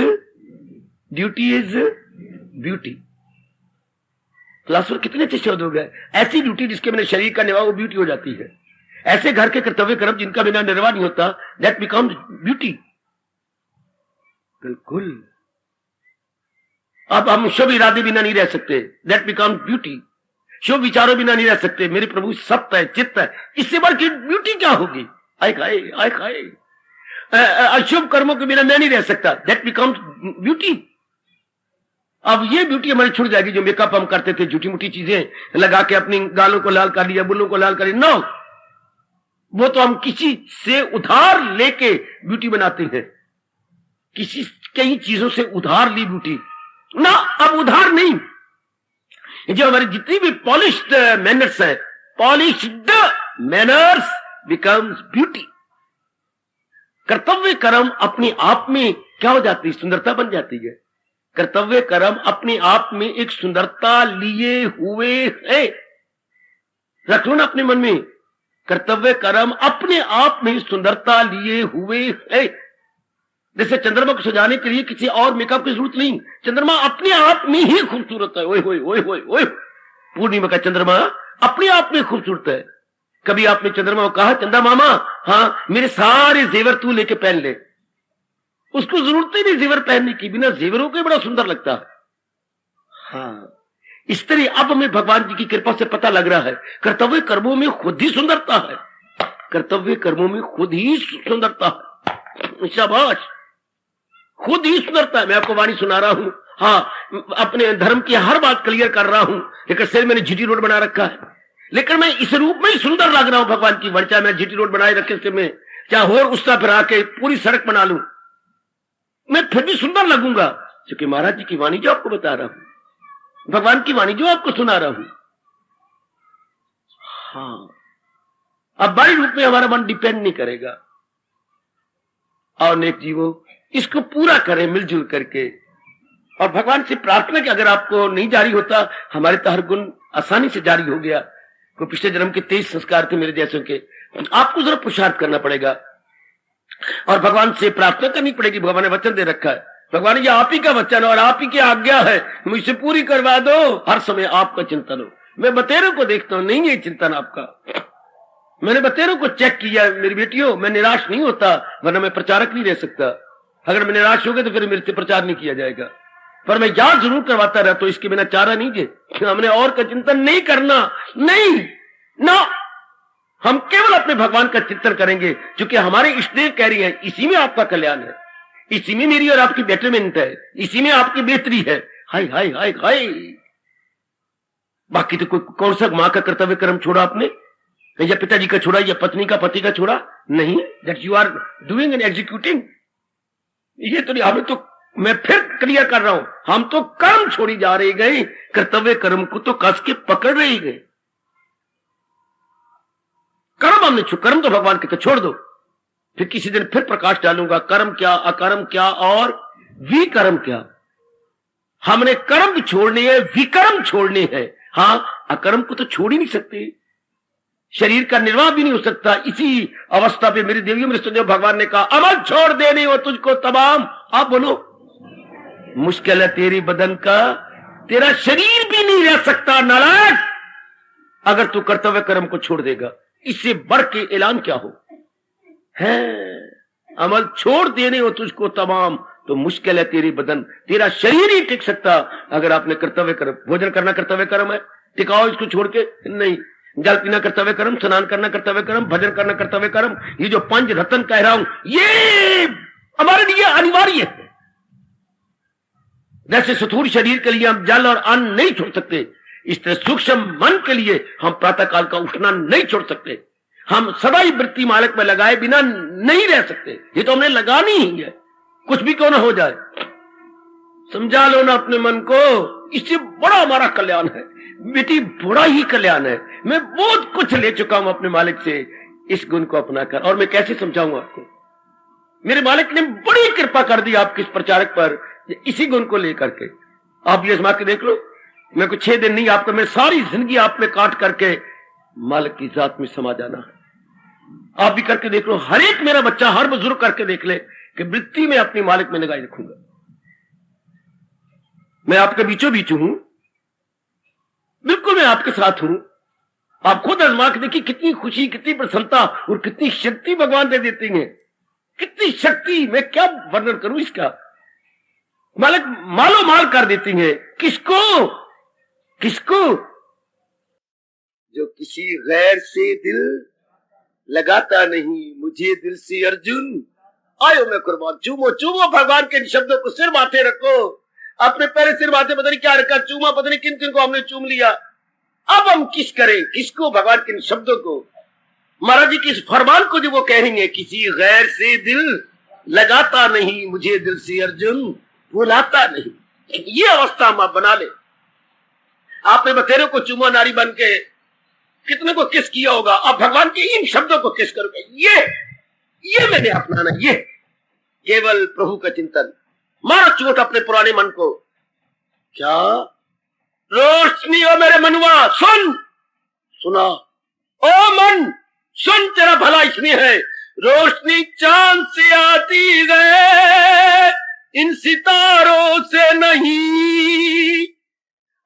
beauty. Philosopher कितने अच्छे शब्द हो गए। ऐसी ड्यूटी जिसके बिना शरीर का निर्वाह, वो ब्यूटी हो जाती है। ऐसे घर के कर्तव्य कर्म जिनका बिना निर्वाह नहीं होता, दैट बिकम्स ब्यूटी। बिल्कुल। अब हम शुभ इरादे बिना नहीं रह सकते, दैट बिकम्स ब्यूटी। शुभ विचारों बिना नहीं रह सकते, मेरे प्रभु सत्य है, चित्त है, इससे बढ़ के ब्यूटी क्या होगी। आए खाए, आए खाए। अशुभ कर्मों के बिना मैं नहीं रह सकता, दैट बिकम्स ब्यूटी। अब ये ब्यूटी हमारी छूट जाएगी। जो मेकअप हम करते थे, झूठी मूठी चीजें लगा के अपनी गालों को लाल कर लिया, बुल्लों को लाल कर लिया, नो, वो तो हम किसी से उधार लेके ब्यूटी बनाते हैं। किसी कई चीजों से उधार ली ब्यूटी ना, अब उधार नहीं। जो हमारी जितनी भी पॉलिश्ड मैनर्स है, पॉलिश्ड मैनर्स बिकम्स ब्यूटी। कर्तव्य कर्म अपने आप में क्या हो जाती है, सुंदरता बन जाती है। कर्तव्य कर्म अपने आप में एक सुंदरता लिए हुए है। रख लो ना अपने मन में, कर्तव्य कर्म अपने आप में सुंदरता लिए हुए है। जैसे चंद्रमा को सजाने के लिए किसी और मेकअप की जरूरत नहीं, चंद्रमा अपने आप में ही खूबसूरत है। ओए होए ओए होए ओए, पूर्णिमा का चंद्रमा अपने आप में खूबसूरत है। कभी आपने चंद्रमा को कहा, चंदा मामा, हाँ मेरे सारे जेवर तू लेके पहन ले, उसको जरूरत ही नहीं जेवर पहनने की, बिना जेवरों के बड़ा सुंदर लगता है। हाँ, इस तरह अब हमें भगवान जी की कृपा से पता लग रहा है, कर्तव्य कर्मों में खुद ही सुंदरता है, कर्तव्य कर्मों में खुद ही सुंदरता है। शाबाश, खुद ही सुंदरता है। मैं आपको वाणी सुना रहा हूं, हाँ, अपने धर्म की हर बात क्लियर कर रहा हूं, लेकिन सिर मैंने जीटी रोड बना रखा है, लेकिन मैं इस रूप में ही सुंदर लग रहा हूं भगवान की वाणी। चाहे मैं जीटी रोड बनाए रखे सिर में, चाहे और उसका फिर आके पूरी सड़क बना लूं, मैं फिर भी सुंदर लगूंगा, क्योंकि महाराज जी की वाणी जो आपको बता रहा हूं, भगवान की वाणी जो आपको सुना रहा हूं। हाँ, अब बड़े रूप में हमारा मन डिपेंड नहीं करेगा। और नेक जीवो, इसको पूरा करें मिलजुल करके, और भगवान से प्रार्थना कि अगर आपको नहीं जारी होता, हमारे तो हर गुण आसानी से जारी हो गया। कोई पिछले जन्म के 23 संस्कार थे मेरे जैसों के, आपको जरा पुरुषार्थ करना पड़ेगा और भगवान से प्रार्थना करनी पड़ेगी। भगवान ने वचन दे रखा है, भगवान ये आप ही का वचन और आप ही की आज्ञा है, मुझसे पूरी करवा दो। हर समय आपका चिंतन हो। मैं बतेरों को देखता हूं, नहीं है चिंतन आपका। मैंने बतेरों को चेक किया, मेरी बेटियों, मैं निराश नहीं होता, वरना मैं प्रचारक नहीं रह सकता। अगर मैं निराश हो गया तो फिर मेरे से प्रचार नहीं किया जाएगा। पर मैं याद जरूर करवाता रहता हूं, इसके बिना चारा नहीं जे। हमने और का चिंतन नहीं करना, नहीं ना, हम केवल अपने भगवान का चिंतन करेंगे, क्योंकि हमारे इष्टदेव कह रही है इसी में आपका कल्याण है, इसी में मेरी और आपकी बेटरमेंट है, इसी में आपकी बेहतरी है। हाय हाय हाय हाय। बाकी तो कौन सा मां का कर्तव्य कर्म छोड़ा आपने, या पिताजी का छोड़ा, या पत्नी का, पति का छोड़ा? नहीं, that you are doing and executing. ये तो नहीं, हमें तो, मैं फिर क्लियर कर रहा हूं, हम तो कर्म छोड़ी जा रहे गए, कर्तव्य कर्म को तो कस के पकड़ रहे गए। कर्म हमने कर्म तो भगवान के तो छोड़ दो, फिर किसी दिन फिर प्रकाश डालूंगा, कर्म क्या, अकर्म क्या और विकर्म क्या। हमने कर्म भी छोड़ने हैं, विकर्म छोड़ने हैं। हाँ, अकर्म को तो छोड़ ही नहीं सकते, शरीर का निर्वाह भी नहीं हो सकता। इसी अवस्था पे मेरी देवियों, मेरे सदैव भगवान ने कहा अमल छोड़ देने हो तुझको तमाम। आप बोलो, मुश्किल है तेरी बदन का, तेरा शरीर भी नहीं रह सकता नालायक, अगर तू कर्तव्य कर्म को छोड़ देगा। इससे बढ़ के ऐलान क्या हो है, अमल छोड़ देने हो तुझको तमाम, तो मुश्किल है तेरी बदन, तेरा शरीर ही टिक सकता अगर आपने कर्तव्य कर्म। भोजन करना कर्तव्य कर्म है, टिकाओ इसको छोड़ के नहीं। जल पीना कर्तव्य कर्म, स्नान करना कर्तव्य कर्म, भजन करना कर्तव्य कर्म। ये जो पंच रत्न कह रहा हूं, ये हमारे लिए अनिवार्य है। जैसे स्थूल शरीर के लिए हम जल और अन्न नहीं छोड़ सकते, इस तरह सूक्ष्म मन के लिए हम प्रातः काल का उठना नहीं छोड़ सकते। हम सदा ही वृत्ति मालक में लगाए बिना नहीं रह सकते, ये तो हमने लगानी ही है, कुछ भी क्यों ना हो जाए। समझा लो ना अपने मन को, इससे बड़ा हमारा कल्याण है बेटी, बड़ा ही कल्याण है। मैं बहुत कुछ ले चुका हूं अपने मालिक से, इस गुण को अपनाकर। और मैं कैसे समझाऊंगा आपको, मेरे मालिक ने बड़ी कृपा कर दी आपके इस प्रचारक पर, इसी गुण को लेकर के। आप ये आजमा के देख लो, मैं कुछ 6 दिन नहीं, आपको मैं सारी जिंदगी आप में काट करके मालिक की जात में समा जाना है। आप भी करके देख लो, हर एक मेरा बच्चा, हर बुजुर्ग करके देख ले कि वृत्ति में अपनी मालिक में निगाह रखूंगा। मैं आपके बीचों बीच हूं, बिल्कुल मैं आपके साथ हूं। आप खुद आजमा के देखिए कितनी खुशी, कितनी प्रसन्नता और कितनी शक्ति भगवान दे देती है। कितनी शक्ति, मैं क्या वर्णन करूं इसका। मालिक मालो माल कर देती है। किसको, किसको? जो किसी गैर से दिल लगाता नहीं, मुझे दिल से अर्जुन आयो मैं कुर्बान। चूमो चूमो भगवान के शब्दों को, सिर माथे रखो, अपने पहले सिर माथे पता नहीं क्या रखा, चूमा पता नहीं किन किन को हमने चूम लिया। अब हम किस करें, किसको? भगवान के शब्दों को, महाराज जी की इस फरमान को जो वो कह रही है, किसी गैर से दिल लगाता नहीं, मुझे दिल से अर्जुन भुलाता नहीं। ये अवस्था हम आप बना ले। आपने बतेरे को चूमा नारी बन के कितने को किस किया होगा, अब भगवान के इन शब्दों को किस करोगे। ये मैंने अपनाना, ये केवल प्रभु का चिंतन। मारो चोट अपने पुराने मन को। क्या रोशनी हो मेरे मनुआ, सुन, सुना ओ मन, सुन, तेरा भला इसमें है। रोशनी चांद से आती है, इन सितारों से नहीं।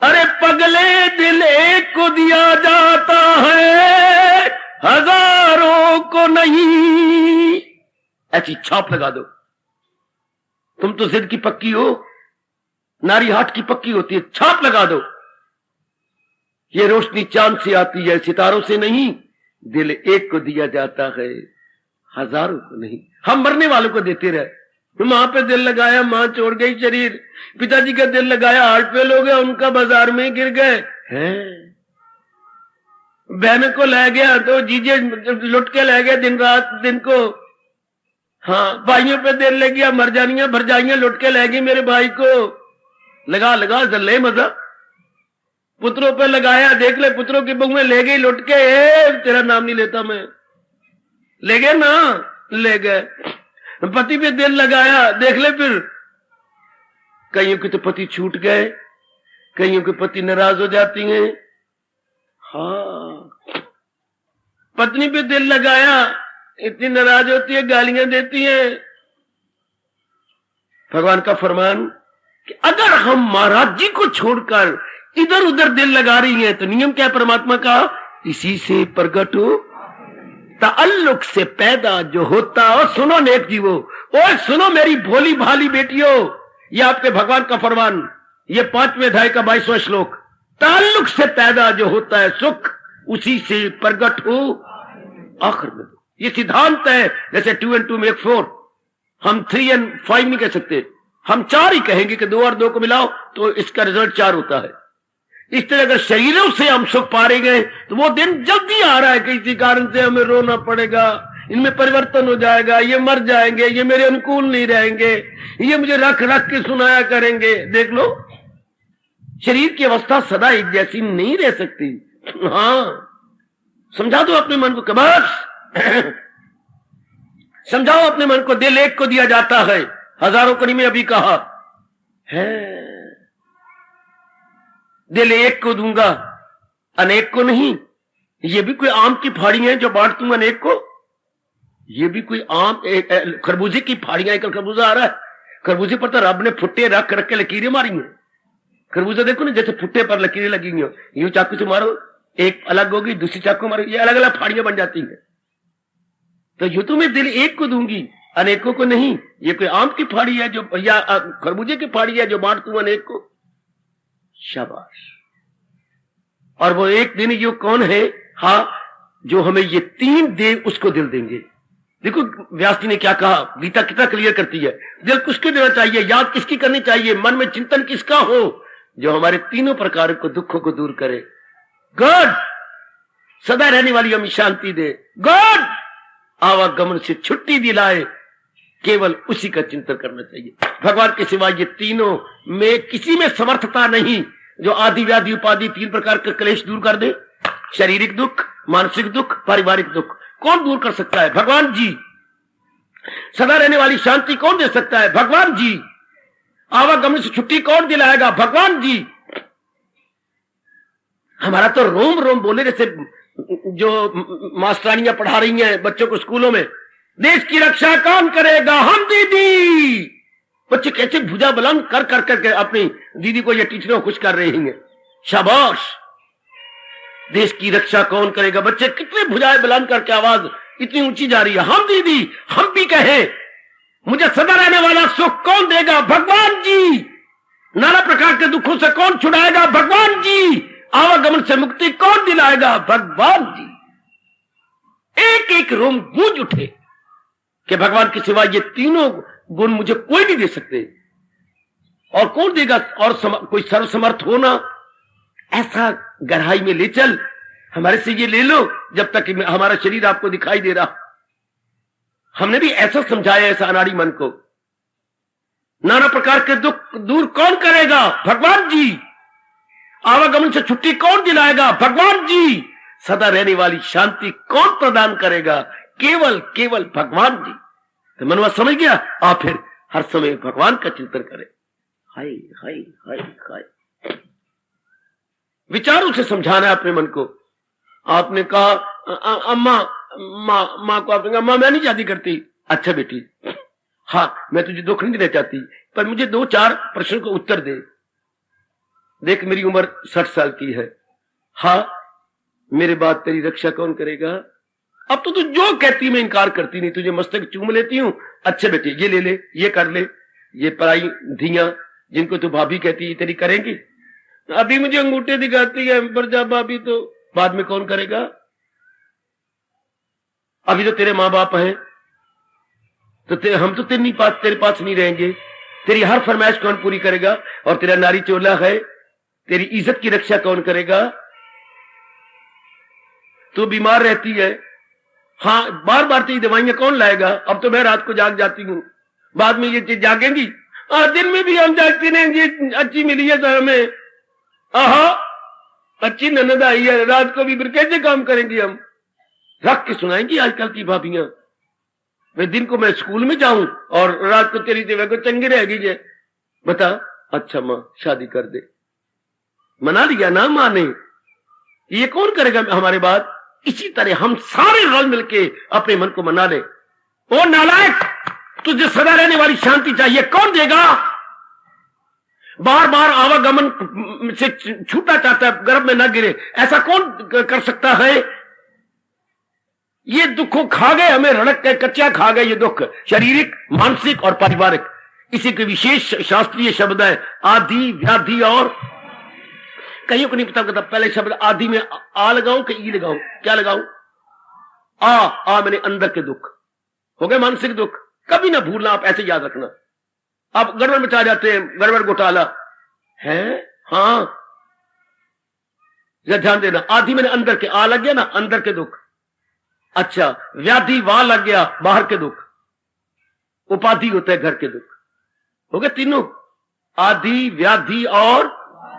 अरे पगले दिल एक को दिया जाता है, हजारों को नहीं। ऐसी छाप लगा दो। तुम तो जिद की पक्की हो, नारी हाट की पक्की होती है, छाप लगा दो। ये रोशनी चांद से आती है, सितारों से नहीं। दिल एक को दिया जाता है, हजारों को नहीं। हम मरने वालों को देते रहे। मां पे दिल लगाया, मां छोड़ गई शरीर। पिताजी का दिल लगाया, हार्ट फेल हो गया, उनका बाजार में गिर गए हैं। बहन को ले गया तो जीजे लुट के ले गया दिन रात दिन को। हाँ, भाइयों पे दिल लग गया, मर जानियां भरजाइयां लुट के ले गई मेरे भाई को। लगा लगा ले मजा। पुत्रों पे लगाया, देख ले पुत्रों की बहुएं ले गई लुट के। तेरा नाम नहीं लेता मैं, ले गए ना, ले गए। पति पे दिल लगाया, देख ले फिर। कईयों के तो पति छूट गए, कईयों के पति नाराज हो जाती हैं। हाँ, पत्नी पे दिल लगाया, इतनी नाराज होती है, गालियां देती है। भगवान का फरमान कि अगर हम महाराज जी को छोड़कर इधर उधर दिल लगा रही हैं, तो नियम क्या परमात्मा का? इसी से प्रकट हो ताल्लुक से पैदा जो होता। और सुनो नेक जीवो, और सुनो मेरी भोली भाली बेटियों, यह आपके भगवान का फरमान, ये 5वें अध्याय का 22वां श्लोक। ताल्लुक से पैदा जो होता है सुख, उसी से प्रकट हो आखिर में। ये सिद्धांत है। जैसे 2 and 2 make 4, हम 3 and 5 नहीं कह सकते, हम 4 ही कहेंगे कि 2 और 2 को मिलाओ तो इसका रिजल्ट 4 होता है। इस तरह अगर शरीरों से हम सुख पा रहे गए तो वो दिन जल्दी आ रहा है कि इसी कारण से हमें रोना पड़ेगा, इनमें परिवर्तन हो जाएगा, ये मर जाएंगे, ये मेरे अनुकूल नहीं रहेंगे, ये मुझे रख रख के सुनाया करेंगे। देख लो, शरीर की अवस्था सदा एक जैसी नहीं रह सकती। हाँ, समझा दो अपने मन को, बस समझाओ अपने मन को। दिल एक को दिया जाता है, हजारों कड़ी में अभी कहा है, दिल एक को दूंगा अनेक को नहीं। ये भी कोई आम की फाड़ी है जो बांट दूंगा अनेक को? ये भी कोई आम खरबूजे की फाड़ियां। कल खरबूजा आ रहा है, खरबूजे पर तो रब ने फुट्टे रख रख के लकीरें मारी हैं। खरबूजा देखो ना, जैसे फुट्टे पर लकीरें लगी हुई हो, यूं चाकू से मारो, एक अलग होगी, दूसरी चाकू मारो, ये अलग अलग फाड़ियां बन जाती हैं। तो यूं तो मैं दिल एक को दूंगी अनेकों को नहीं। ये कोई आम की फाड़ी है जो, या खरबूजे की फाड़ी है जो बांट दूं अनेक को? शाबाश। और वो एक दिन यो कौन है? हाँ, जो हमें ये 3 दे उसको दिल देंगे। देखो व्यास जी ने क्या कहा, गीता कितना क्लियर करती है। दिल किसको देना चाहिए, याद किसकी करनी चाहिए, मन में चिंतन किसका हो? जो हमारे तीनों प्रकार को दुखों को दूर करे। गॉड, सदा रहने वाली हमें शांति दे। गॉड, आवागमन से छुट्टी दिलाए। केवल उसी का चिंतन करना चाहिए। भगवान के सिवा ये तीनों में किसी में समर्थता नहीं जो आदि व्याधि उपाधि 3 प्रकार के क्लेश दूर कर दे। शारीरिक दुख, मानसिक दुख, पारिवारिक दुख कौन दूर कर सकता है? भगवान जी। सदा रहने वाली शांति कौन दे सकता है? भगवान जी। आवागमन से छुट्टी कौन दिलाएगा? भगवान जी। हमारा तो रोम रोम बोले, जैसे जो मास्टरानियां पढ़ा रही हैं बच्चों को स्कूलों में, देश की रक्षा कौन करेगा? हम दीदी। बच्चे कैसे भुजा बुलंद कर कर करके अपनी दीदी को या टीचरों को खुश कर रहे हैं। शाबाश। देश की रक्षा कौन करेगा? बच्चे कितने भुजाएं बुलंद करके आवाज इतनी ऊंची जा रही है। हम दीदी, हम भी कहें मुझे सदा रहने वाला सुख कौन देगा? भगवान जी। नाना प्रकार के दुखों से कौन छुड़ाएगा? भगवान जी। आवागमन से मुक्ति कौन दिलाएगा? भगवान जी। एक एक रोम गूंज उठे कि भगवान के सिवा ये तीनों गुण मुझे कोई नहीं दे सकते। और कौन देगा? और कोई सर्वसमर्थ होना, ऐसा गहराई में ले चल, हमारे से ये ले लो जब तक हमारा शरीर आपको दिखाई दे रहा। हमने भी ऐसा समझाया ऐसा अनाड़ी मन को। नाना प्रकार के दुख दूर कौन करेगा? भगवान जी। आवागमन से छुट्टी कौन दिलाएगा? भगवान जी। सदा रहने वाली शांति कौन प्रदान करेगा? केवल केवल भगवान जी। तो मनवा समझ गया? आप फिर हर समय भगवान का चिंतन करें। हाय हाय हाय हाय। विचारों से समझाना है अपने मन को। आपने कहा अम्मा, माँ को आपने कहा माँ मैं नहीं शादी करती। अच्छा बेटी, हाँ मैं तुझे दुख नहीं देना चाहती, पर मुझे 2-4 प्रश्नों का उत्तर दे। देख मेरी उम्र 60 साल की है। हाँ, मेरे बाद तेरी रक्षा कौन करेगा? अब तो तू जो कहती मैं इनकार करती नहीं, तुझे मस्तक चूम लेती हूँ। अच्छा बेटे ये ले ले, ये कर ले। ये पराई धियां जिनको तू भाभी कहती है तेरी करेंगी? अभी मुझे अंगूठे दिखाती है पर जा भाभी, तो बाद में कौन करेगा? अभी तो तेरे माँ बाप हैं, तो हम तो तेरे पास नहीं रहेंगे। तेरी हर फरमाइश कौन पूरी करेगा? और तेरा नारी चोला है, तेरी इज्जत की रक्षा कौन करेगा? तू बीमार रहती है, हाँ बार बार तेरी दवाइयां कौन लाएगा? अब तो मैं रात को जाग जाती हूँ, बाद में ये चीज जागेंगी। दिन में भी हम जागते नहीं, ये अच्छी मिली है तो हमें, आहा अच्छी ननद आई है, रात को भी फिर कैसे काम करेंगे हम? रख के सुनाएंगी आजकल की भाभियां। वे दिन को मैं स्कूल में जाऊं और रात को तेरी देवा को चंगी रहेगी जे। बता, अच्छा मां शादी कर दे। मना लिया ना मां ने, ये कौन करेगा हमारे बाद? इसी तरह हम सारे रल मिलके अपने मन को मना ले। ओ नालायक, तुझे सदा रहने वाली शांति चाहिए, कौन देगा? बार बार आवागमन से छूटा चाहता है, गर्भ में न गिरे, ऐसा कौन कर सकता है? ये दुखों खा गए हमें, रड़क के कच्चा खा गए ये दुख, शारीरिक, मानसिक और पारिवारिक। इसी के विशेष शास्त्रीय शब्द है आदि, व्याधि और कईयों को नहीं पता करता। पहले शब्द आदि में आ लगाऊं कि ई लगाऊं? क्या लगाऊं? आ मैंने अंदर के दुख हो गए, मानसिक दुख। कभी ना भूलना, आप ऐसे याद रखना। आप गड़बड़ मचा जाते हैं, गड़बड़ घोटाला है। हाँ, ध्यान देना। आदि मैंने अंदर के, आ लग गया ना, अंदर के दुख। अच्छा, व्याधि वहां लग गया, बाहर के दुख। उपाधि होता है घर के दुख। हो गए तीनों, आदि, व्याधि और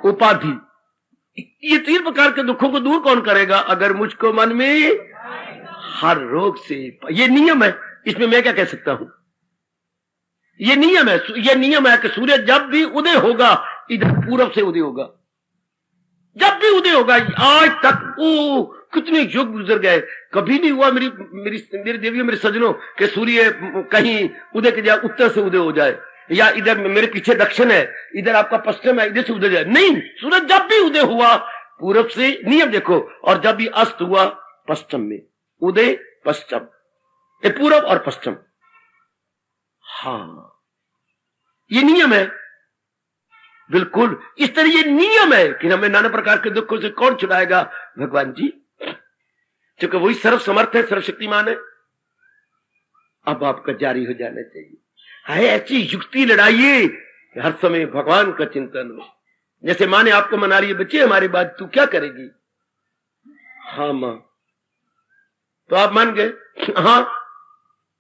उपाधि। ये तीन प्रकार के दुखों को दूर कौन करेगा? अगर मुझको मन में हर रोग से, ये नियम है, इसमें मैं क्या कह सकता हूं? ये नियम है, ये नियम है कि सूर्य जब भी उदय होगा, इधर पूरब से उदय होगा। जब भी उदय होगा, आज तक वो कितने युग गुजर गए, कभी नहीं हुआ मेरी मेरी मेरी देवियों, मेरे सज्जनों, कि सूर्य कहीं उदय के जाए उत्तर से उदय हो जाए, या इधर मेरे पीछे दक्षिण है, इधर आपका पश्चिम है, इधर से उदय जाए। नहीं, सूरज जब भी उदय हुआ पूरब से, नियम देखो, और जब भी अस्त हुआ पश्चिम में। उदय पश्चिम, ये पूरब और पश्चिम। हाँ, ये नियम है, बिल्कुल इस तरह ये नियम है कि हमें नाना प्रकार के दुखों से कौन छुड़ाएगा? भगवान जी, क्योंकि वही सर्व समर्थ है, सर्वशक्तिमान है। अब आपका जारी हो जाना चाहिए। है ऐसी युक्ति लड़ाइए हर समय भगवान का चिंतन हो। जैसे माँ ने आपको मना रही है, बच्चे हमारी बात तू क्या करेगी? हाँ माँ, तो आप मान गए? हाँ।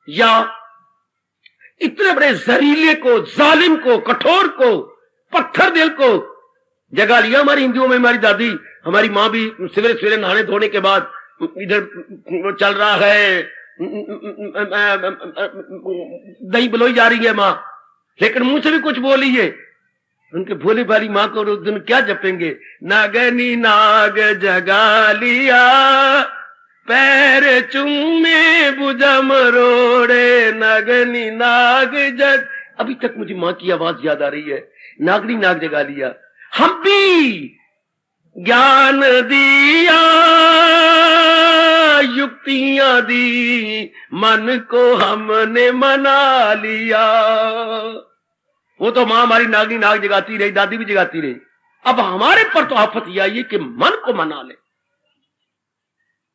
या इतने बड़े जहरीले को, जालिम को, कठोर को, पत्थर दिल को जगा लिया हमारी हिंदुओं में। हमारी दादी, हमारी माँ भी सवेरे सवेरे नहाने धोने के बाद इधर चल रहा है, दही बलोई जा रही है माँ, लेकिन मुंह से भी कुछ बोली है। उनके भोली भाली माँ को उस दिन क्या जपेंगे? नागनी नाग जगा लिया, पैर चुम्मे बुजम रोड़े, नागनी नाग जग। अभी तक मुझे माँ की आवाज याद आ रही है, नागनी नाग जगा लिया। हम भी ज्ञान दिया, युक्तियां दी, मन को हमने मना लिया। वो तो मां हमारी नागनी नाग जगाती रही, दादी भी जगाती रही। अब हमारे पर तो आफत यह आई कि मन को मना ले।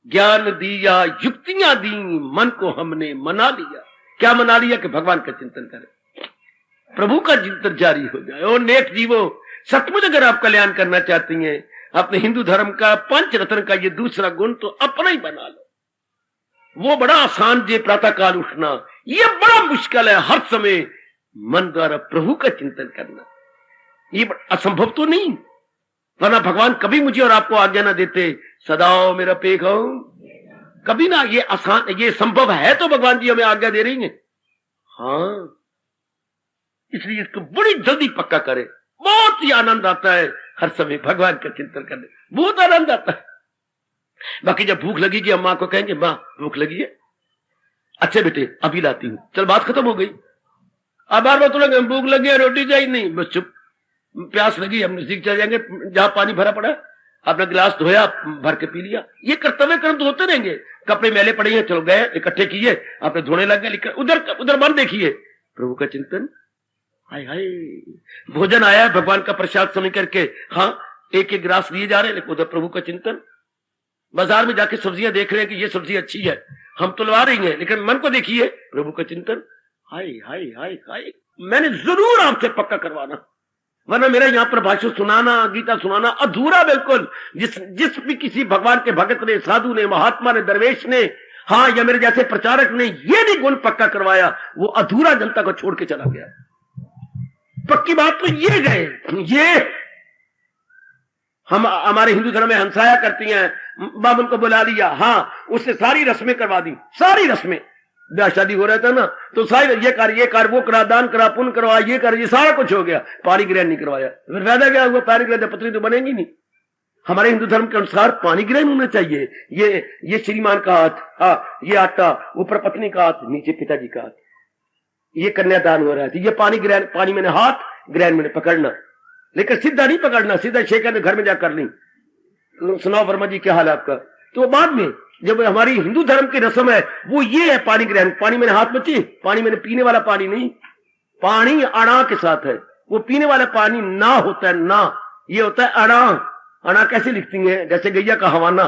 ज्ञान दिया, युक्तियां दी, मन को हमने मना लिया। क्या मना लिया? कि भगवान का चिंतन करें, प्रभु का चिंतन जारी हो जाए। और नेक जीवो, सचमुच अगर आप कल्याण करना चाहती हैं, अपने हिंदू धर्म का पंच रत्न का ये दूसरा गुण तो अपना ही बना लो। वो बड़ा आसान जे प्रातः काल उठना, ये बड़ा मुश्किल है हर समय मन द्वारा प्रभु का चिंतन करना। ये असंभव तो नहीं, वरना भगवान कभी मुझे और आपको आज्ञा ना देते, सदा मेरा पेख हो, कभी ना। ये आसान, ये संभव है तो भगवान जी हमें आज्ञा दे रही है। हाँ, इसलिए इसको बड़ी जल्दी पक्का करें। बहुत ही आनंद आता है हर समय भगवान का चिंतन करने, बहुत आनंद आता है। बाकी जब भूख लगेगी, हम माँ को कहेंगे, माँ भूख लगी है, अच्छे बेटे अभी लाती हूं, चल बात खत्म हो गई। अब बार बार तो भूख लगी है, रोटी चाहिए, नहीं बस चुप। प्यास लगी, हम नजदीक चले जाएंगे, जहां पानी भरा पड़ा आपने गिलास धोया, भर के पी लिया। ये कर्तव्य कर्म तो होते रहेंगे। कपड़े मैले पड़े हैं, चलो गए इकट्ठे किए, आपने धोने लग गए, लेकिन उधर उधर मन देखिए, प्रभु का चिंतन। हाय हाय, भोजन आया है भगवान का प्रसाद समझ करके, हाँ एक एक गिलास लिए जा रहे हैं, लेकिन उधर प्रभु का चिंतन। बाजार में जाके सब्जियां देख रहे हैं कि ये सब्जी अच्छी है, हम तुलवा रही हैं, लेकिन मन को देखिए, प्रभु का चिंतन। हाय हाय हाय हाय, मैंने जरूर आपसे पक्का करवाना, वरना मेरा यहाँ पर भाषण सुनाना, गीता सुनाना अधूरा बिल्कुल। जिस भी किसी भगवान के भगत ने, साधु ने, महात्मा ने, दरवेश ने, हाँ या मेरे जैसे प्रचारक ने ये भी गुण पक्का करवाया, वो अधूरा जनता को छोड़ के चला गया। पक्की बात तो ये गए, ये हम हमारे हिंदू धर्म में हंसाया करती हैं, बाबुल को बुला लिया, हाँ उससे सारी रस्में करवा दी, सारी रस्में। ब्याह शादी हो रहा था ना, तो सारी ये कर वो करा, दान करा, पुण्य करवा, ये कर, ये सारा कुछ हो गया, पानी ग्रहण नहीं करवाया। फिर फायदा क्या हुआ? पानी ग्रहण पत्नी तो बनेगी नहीं। हमारे हिंदू धर्म के अनुसार पानी ग्रहण होना चाहिए। ये श्रीमान का हाथ, हाँ ये आटा, ऊपर पत्नी का हाथ, नीचे पिताजी का हाथ, ये कन्यादान हो रहा है। ये पानी ग्रहण, पानी मैंने हाथ, ग्रहण मैंने पकड़ना, लेकिन सीधा नहीं पकड़ना, सीधा शेखर ने घर में जाकर नहीं। सुनाओ वर्मा जी क्या हाल है आपका? तो बाद में जब हमारी हिंदू धर्म की रस्म है वो ये है, पानी ग्रहण, पानी मैंने हाथ में चाहिए, पानी मैंने पीने वाला पानी नहीं, पानी अणा के साथ है, वो पीने वाला पानी ना होता है, ना, ये होता है अणा। अणा कैसे लिखती है? जैसे गैया का हवाना,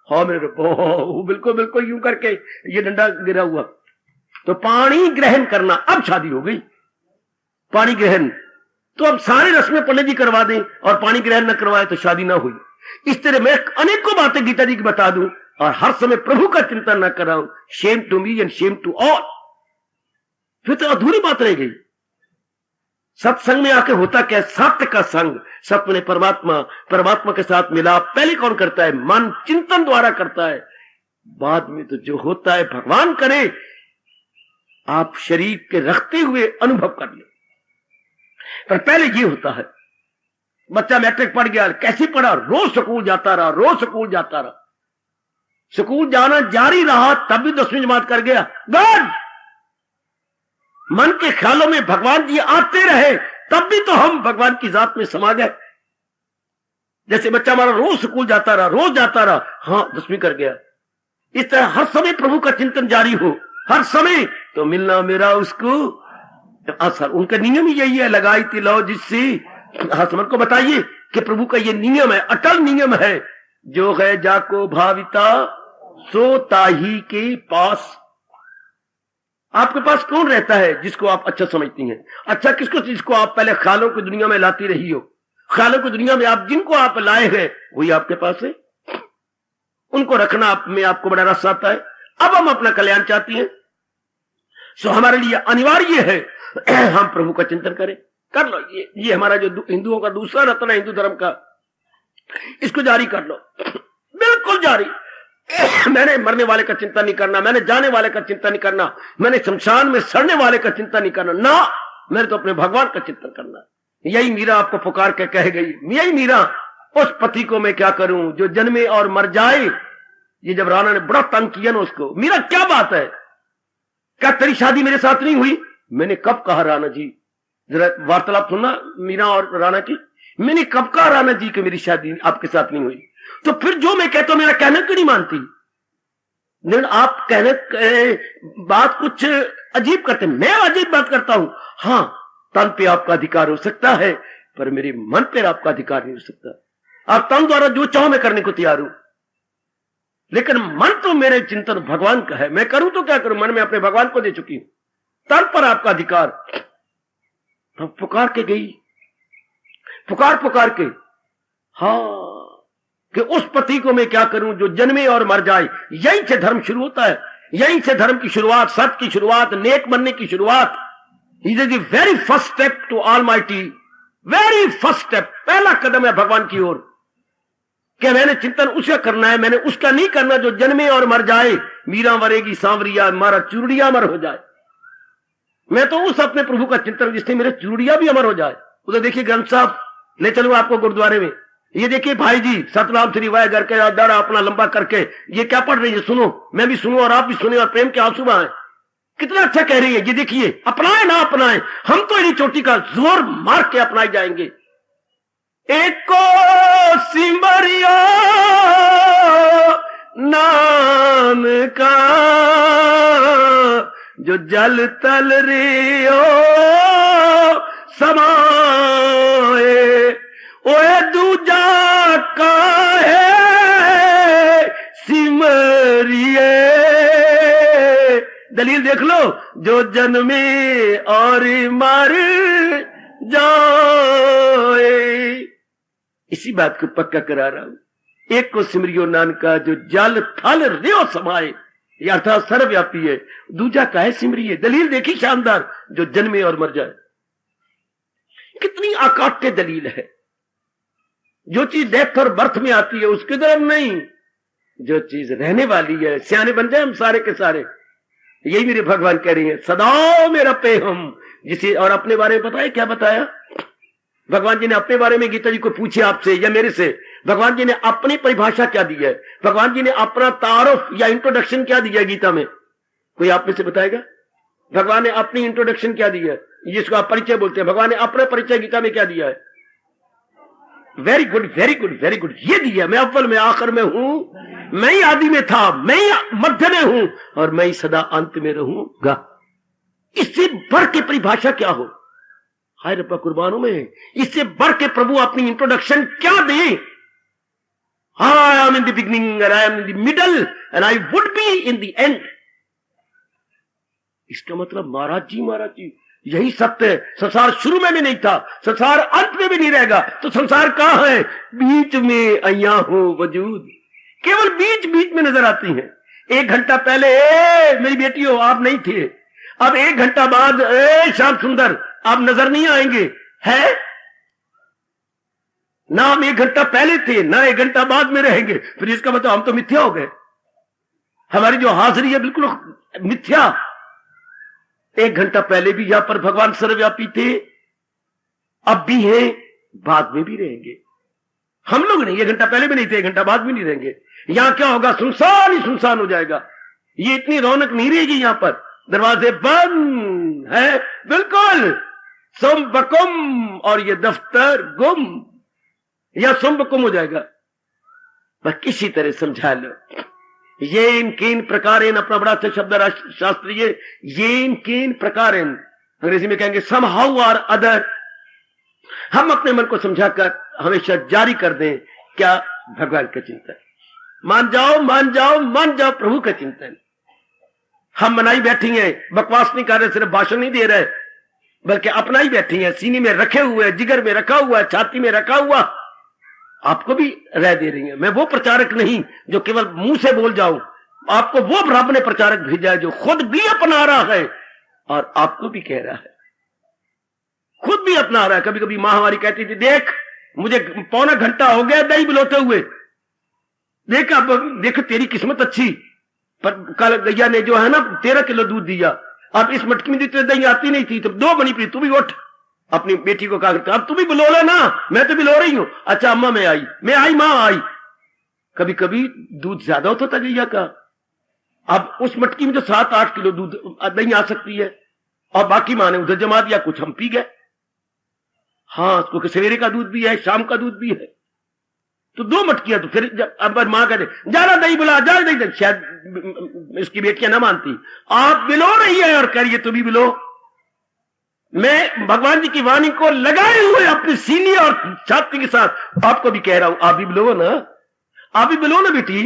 हाँ मेरे वो बिल्कुल बिल्कुल यूं करके ये डंडा गिरा हुआ। तो पानी ग्रहण करना, अब शादी हो गई, पानी ग्रहण। तो अब सारे रस्में पंडित जी करवा दें और पानी ग्रहण न करवाए तो शादी ना हुई। इस तरह मैं अनेकों बातें गीता जी की बता दूं और हर समय प्रभु का चिंतन न कराऊं, shame to me and shame to all, फिर तो अधूरी बात रह गई। सत्संग में आके होता क्या? सत्य का संग, सत्य ने परमात्मा, परमात्मा के साथ मिलाप पहले कौन करता है? मन चिंतन द्वारा करता है, बाद में तो जो होता है भगवान करे। आप शरीर के रखते हुए अनुभव कर ले, पर पहले ये होता है। बच्चा मैट्रिक पढ़ गया, कैसे पढ़ा? रोज स्कूल जाता रहा, रोज स्कूल जाता रहा, स्कूल जाना जारी रहा, तब भी 10वीं जमात कर गया। गॉड, मन के ख्यालों में भगवान जी आते रहे, तब भी तो हम भगवान की जात में समा गए। जैसे बच्चा हमारा रोज स्कूल जाता रहा, रोज जाता रहा, हाँ 10वीं कर गया। इस तरह हर समय प्रभु का चिंतन जारी हो, हर समय, तो मिलना मेरा उसको असर। उनका नियम ही यही है, लगाई तिलाओ जिससे। हसमत को बताइए कि प्रभु का ये नियम है, अटल नियम है, जो है जाको भाविता सो ताही के पास। आपके पास कौन रहता है जिसको आप अच्छा समझती हैं? अच्छा किसको? जिसको आप पहले ख्यालों की दुनिया में लाती रही हो। ख्यालों की दुनिया में आप जिनको आप लाए हैं वही आपके पास है, उनको रखना आप में आपको बड़ा रस आता है। अब हम अपना कल्याण चाहती हैं, सो हमारे लिए अनिवार्य है हम प्रभु का चिंतन करें। कर लो, ये हमारा जो हिंदुओं का दूसरा रत्न है हिंदू धर्म का, इसको जारी कर लो, बिल्कुल जारी। मैंने मरने वाले का चिंता नहीं करना, मैंने जाने वाले का चिंता नहीं करना, मैंने शमशान में सड़ने वाले का चिंता नहीं करना, ना, मैंने तो अपने भगवान का चिंतन करना। यही मीरा आपको पुकार के कह गई, यही मीरा, उस पति को मैं क्या करूं जो जन्मे और मर जाए। ये जब राणा ने बड़ा तंग किया ना उसको, मीरा क्या बात है, क्या तेरी शादी मेरे साथ नहीं हुई? मैंने कब कहा राणा जी, जरा वार्तालाप सुनना मीरा और राणा की, मैंने कब कहा राणा जी कि मेरी शादी आपके साथ नहीं हुई? तो फिर जो मैं कहता हूं मेरा कहना क्यों नहीं मानती? नहीं, आप कहने बात कुछ अजीब करते, मैं अजीब बात करता हूं। हां, तन पे आपका अधिकार हो सकता है, पर मेरे मन पर आपका अधिकार नहीं हो सकता। आप तन द्वारा जो चाहो मैं करने को तैयार हूं, लेकिन मन तो मेरे चिंतन भगवान का है, मैं करूं तो क्या करूं? मन में अपने भगवान को दे चुकी हूं, तन पर आपका अधिकार। तो पुकार के गई, पुकार के, हाँ, कि उस पति को मैं क्या करूं जो जन्मे और मर जाए। यहीं से धर्म शुरू होता है, यहीं से धर्म की शुरुआत, सत्य की शुरुआत, नेक बनने की शुरुआत। It is the very first step to Almighty, very first step, पहला कदम है भगवान की ओर, कि मैंने चिंतन उसका करना है, मैंने उसका नहीं करना जो जन्मे और मर जाए। मीरा मरेगी सांवरिया, मारा चूड़िया अमर हो जाए। मैं तो उस अपने प्रभु का चिंतन जिससे मेरे चूड़िया भी अमर हो जाए। उधर देखिए ग्रंथ साहब, ले चलूंगा आपको गुरुद्वारे में, ये देखिए भाई जी सतनाम श्री वाह करके दाड़ा अपना लंबा करके ये क्या पढ़ रही है, सुनो, मैं भी सुनूं और आप भी सुने और प्रेम के आंसू बहाएं। कितना अच्छा कह रही है, ये देखिए, अपनाए ना अपनाए, हम तो इन्हीं चोटी का जोर मार के अपनाए जाएंगे। एक को सिमरियो नाम का जो जल तल रियो समाए, ओए दूजा का है सिमरिए। दलील देख लो, जो जन्मे और मर जाए। इसी बात को पक्का करा रहा हूं। एक को सिमरियो नानका जो जल थल रियो समाए, यह अर्थात सर्वव्यापी है। दूजा का है सिमरिए, दलील देखी शानदार, जो जन्मे और मर जाए। कितनी अकाट्य दलील है। जो चीज डेथ और बर्थ में आती है उसकी तरफ नहीं, जो चीज रहने वाली है, सियाने बन जाए हम सारे के सारे। यही मेरे भगवान कह रही है, सदा मेरा पे हम जिसे। और अपने बारे में बताया, क्या बताया भगवान जी ने अपने बारे में? गीता जी को पूछे आपसे या मेरे से, भगवान जी ने अपनी परिभाषा क्या दी है? भगवान जी ने अपना तारुफ या इंट्रोडक्शन क्या दिया है गीता में? कोई आप में से बताएगा? भगवान ने अपनी इंट्रोडक्शन क्या दी है, जिसको आप परिचय बोलते हैं? भगवान ने अपना परिचय गीता में क्या दिया है? Very good, very good, very good, ये दिया, मैं अव्वल में आखिर में हूं, मैं ही आदि में था, मैं ही मध्य में हूं और मैं ही सदा अंत में रहूंगा। इससे बढ़ के परिभाषा क्या हो? हाय रब्बा कुर्बानों में, इससे बढ़ के प्रभु अपनी इंट्रोडक्शन क्या दे? I am in the beginning and I am in the middle and I would be in the end. इसका मतलब महाराज जी यही सत्य है। संसार शुरू में भी नहीं था, संसार अंत में भी नहीं रहेगा, तो संसार कहां है? बीच में अया हो वजूद, केवल बीच बीच में नजर आती है। 1 घंटा पहले मेरी बेटी हो आप नहीं थे, अब 1 घंटा बाद श्याम सुंदर आप नजर नहीं आएंगे, है ना? हम 1 घंटा पहले थे ना 1 घंटा बाद में रहेंगे, फिर इसका मतलब हम तो मिथ्या हो गए। हमारी जो हाजिरी है बिल्कुल मिथ्या। 1 घंटा पहले भी यहां पर भगवान सर्वव्यापी थे, अब भी हैं, बाद में भी रहेंगे। हम लोग नहीं, 1 घंटा पहले भी नहीं थे, 1 घंटा बाद भी नहीं रहेंगे। यहां क्या होगा? सुनसान ही सुनसान हो जाएगा। ये इतनी रौनक नहीं रहेगी यहां पर, दरवाजे बंद है बिल्कुल, सुम बकुम, और ये दफ्तर गुम या सुम बकुम हो जाएगा। बस किसी तरह समझा लो। ये इनकीन प्रकारेन, अपना बड़ा अच्छा शब्द शास्त्रीय, ये इनकीन प्रकारेन, अंग्रेजी में कहेंगे समहाउ और अदर। हम अपने मन को समझाकर हमेशा जारी कर दें क्या? भगवान का चिंतन। मान जाओ मान जाओ मान जाओ प्रभु का चिंतन। हम मनाई बैठी हैं, बकवास नहीं कर रहे, सिर्फ भाषण नहीं दे रहे, बल्कि अपना ही बैठी हैं, सीने में रखे हुए, जिगर में रखा हुआ, छाती में रखा हुआ, आपको भी राय दे रही है। मैं वो प्रचारक नहीं जो केवल मुंह से बोल जाऊं, आपको वो रब ने प्रचारक भेजा है जो खुद भी अपना रहा है और आपको भी कह रहा है, खुद भी अपना रहा है। कभी कभी मां हमारी कहती थी, देख मुझे 1.25 घंटा हो गया दही बिलोते हुए, देख अब देख तेरी किस्मत अच्छी, पर कल गैया ने जो है ना 13 किलो दूध दिया, अब इस मटकी में जितने दही आती नहीं थी, तो 2 बनी पड़ी, तू भी उठ। अपनी बेटी को कहा, अब तू भी बिलो ले ना, मैं तो बिलो रही हूं। अच्छा अम्मा मैं आई, मां आई। कभी कभी दूध ज्यादा होता था गैया का, अब उस मटकी में जो 7-8 किलो दूध दही आ सकती है, और बाकी मां ने उधर जमा दिया, कुछ हम पी गए। हाँ, उसको सवेरे का दूध भी है, शाम का दूध भी है, तो 2 मटकियां। तो फिर जब अब मां कहते जाना दही बुला, जा दही, शायद इसकी बेटियां ना मानती, आप बिलो रही है और करिए तू भी बिलो। मैं भगवान जी की वाणी को लगाए हुए अपनी सीनी और छाती के साथ आपको भी कह रहा हूं, आप भी बिलो ना, आप भी बिलो ना बेटी।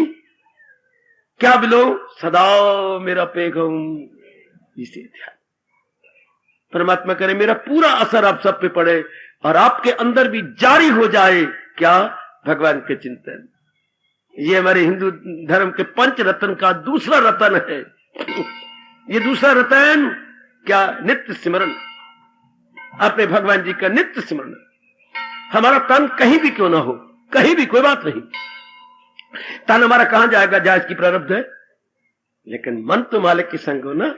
क्या बिलो? सदा मेरा पैगम इसे ध्यान। परमात्मा करे मेरा पूरा असर आप सब पे पड़े और आपके अंदर भी जारी हो जाए क्या? भगवान के चिंतन। ये हमारे हिंदू धर्म के 5 रत्न का दूसरा रत्न है। ये दूसरा रत्न क्या? नित्य स्मरण, अपने भगवान जी का नित्य स्मरण। हमारा तन कहीं भी क्यों ना हो, कहीं भी, कोई बात नहीं, तन हमारा कहां जाएगा जहां इसकी प्रारब्ध है, लेकिन मन तो मालिक के संग हो ना,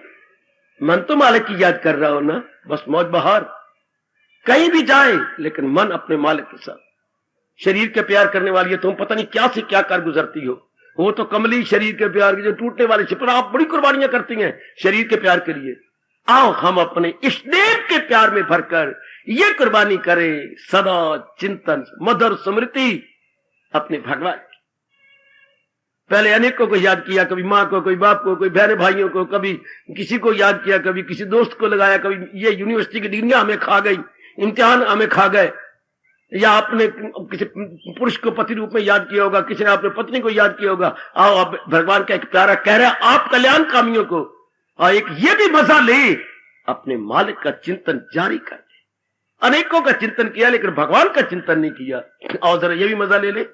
मन तो मालिक की याद कर रहा हो ना, बस मौज बहार। कहीं भी जाए लेकिन मन अपने मालिक के साथ। शरीर के प्यार करने वाली है, तुम पता नहीं क्या से क्या कर गुजरती हो, वो तो कमली शरीर के प्यार की जो टूटने वाली से, पर आप बड़ी कुर्बानियां करती हैं शरीर के प्यार के लिए। आओ हम अपने इष्टदेव के प्यार में भरकर ये कुर्बानी करें, सदा चिंतन मधुर स्मृति अपने भगवान। पहले अनेकों को याद किया, कभी मां को, कोई बाप को, कोई बहन भाइयों को, कभी किसी को याद किया, कभी किसी दोस्त को लगाया, कभी ये यूनिवर्सिटी की डिग्रियां हमें खा गई, इम्तिहान हमें खा गए, या आपने किसी पुरुष को पति रूप में याद किया होगा, किसी ने अपने पत्नी को याद किया होगा। आओ अब भगवान का एक प्यारा कह रहा है आप कल्याण कामियों को, और एक ये भी मजा ले, अपने मालिक का चिंतन जारी कर दे। अनेकों का चिंतन किया लेकिन भगवान का चिंतन नहीं किया। और जरा ये भी मजा ले ले,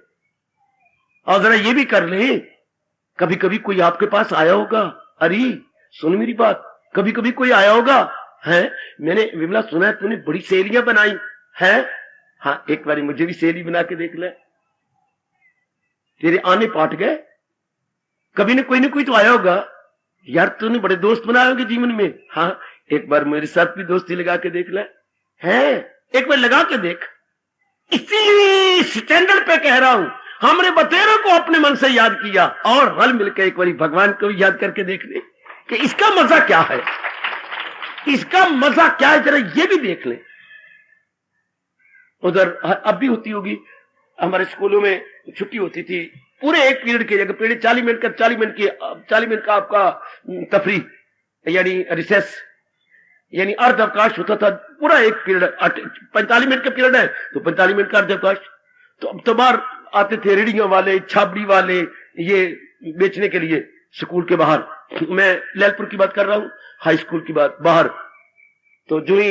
और जरा ये भी कर ले। कभी कभी कोई आपके पास आया होगा, अरे सुन मेरी बात, कभी कभी कोई आया होगा, है मैंने विमला सुना है तूने बड़ी सहेलियां बनाई है, हाँ एक बार मुझे भी सहेली बना के देख ले, तेरे आने पाट गए। कभी न कोई तो आया होगा, यार तूने बड़े दोस्त बनाए होंगे जीवन में, हाँ एक बार मेरे साथ भी दोस्ती लगा के देख ले, है एक बार लगा के देख। इसी स्टैंडर्ड पे कह रहा हूं, हमने बतेरों को अपने मन से याद किया, और हल मिलकर एक बार भगवान को भी याद करके देख ले कि इसका मजा क्या है, इसका मजा क्या है, जरा ये भी देख ले। उधर अब भी होती होगी, हमारे स्कूलों में छुट्टी होती थी, पूरे 1 पीरियड की जगह पीरियड 40 मिनट का, 40 मिनट का आपका तफरी यानी रिसेस, यानी अर्ध अवकाश होता था पूरा एक पीरियड, 45 मिनट का पीरियड है तो 45 मिनट का अर्ध अवकाश। तो अब तो बाहर आते थे रेडियो वाले, छाबड़ी वाले, ये बेचने के लिए स्कूल के बाहर। मैं लैलपुर की बात कर रहा हूँ, हाई स्कूल की बात, बाहर तो जो ही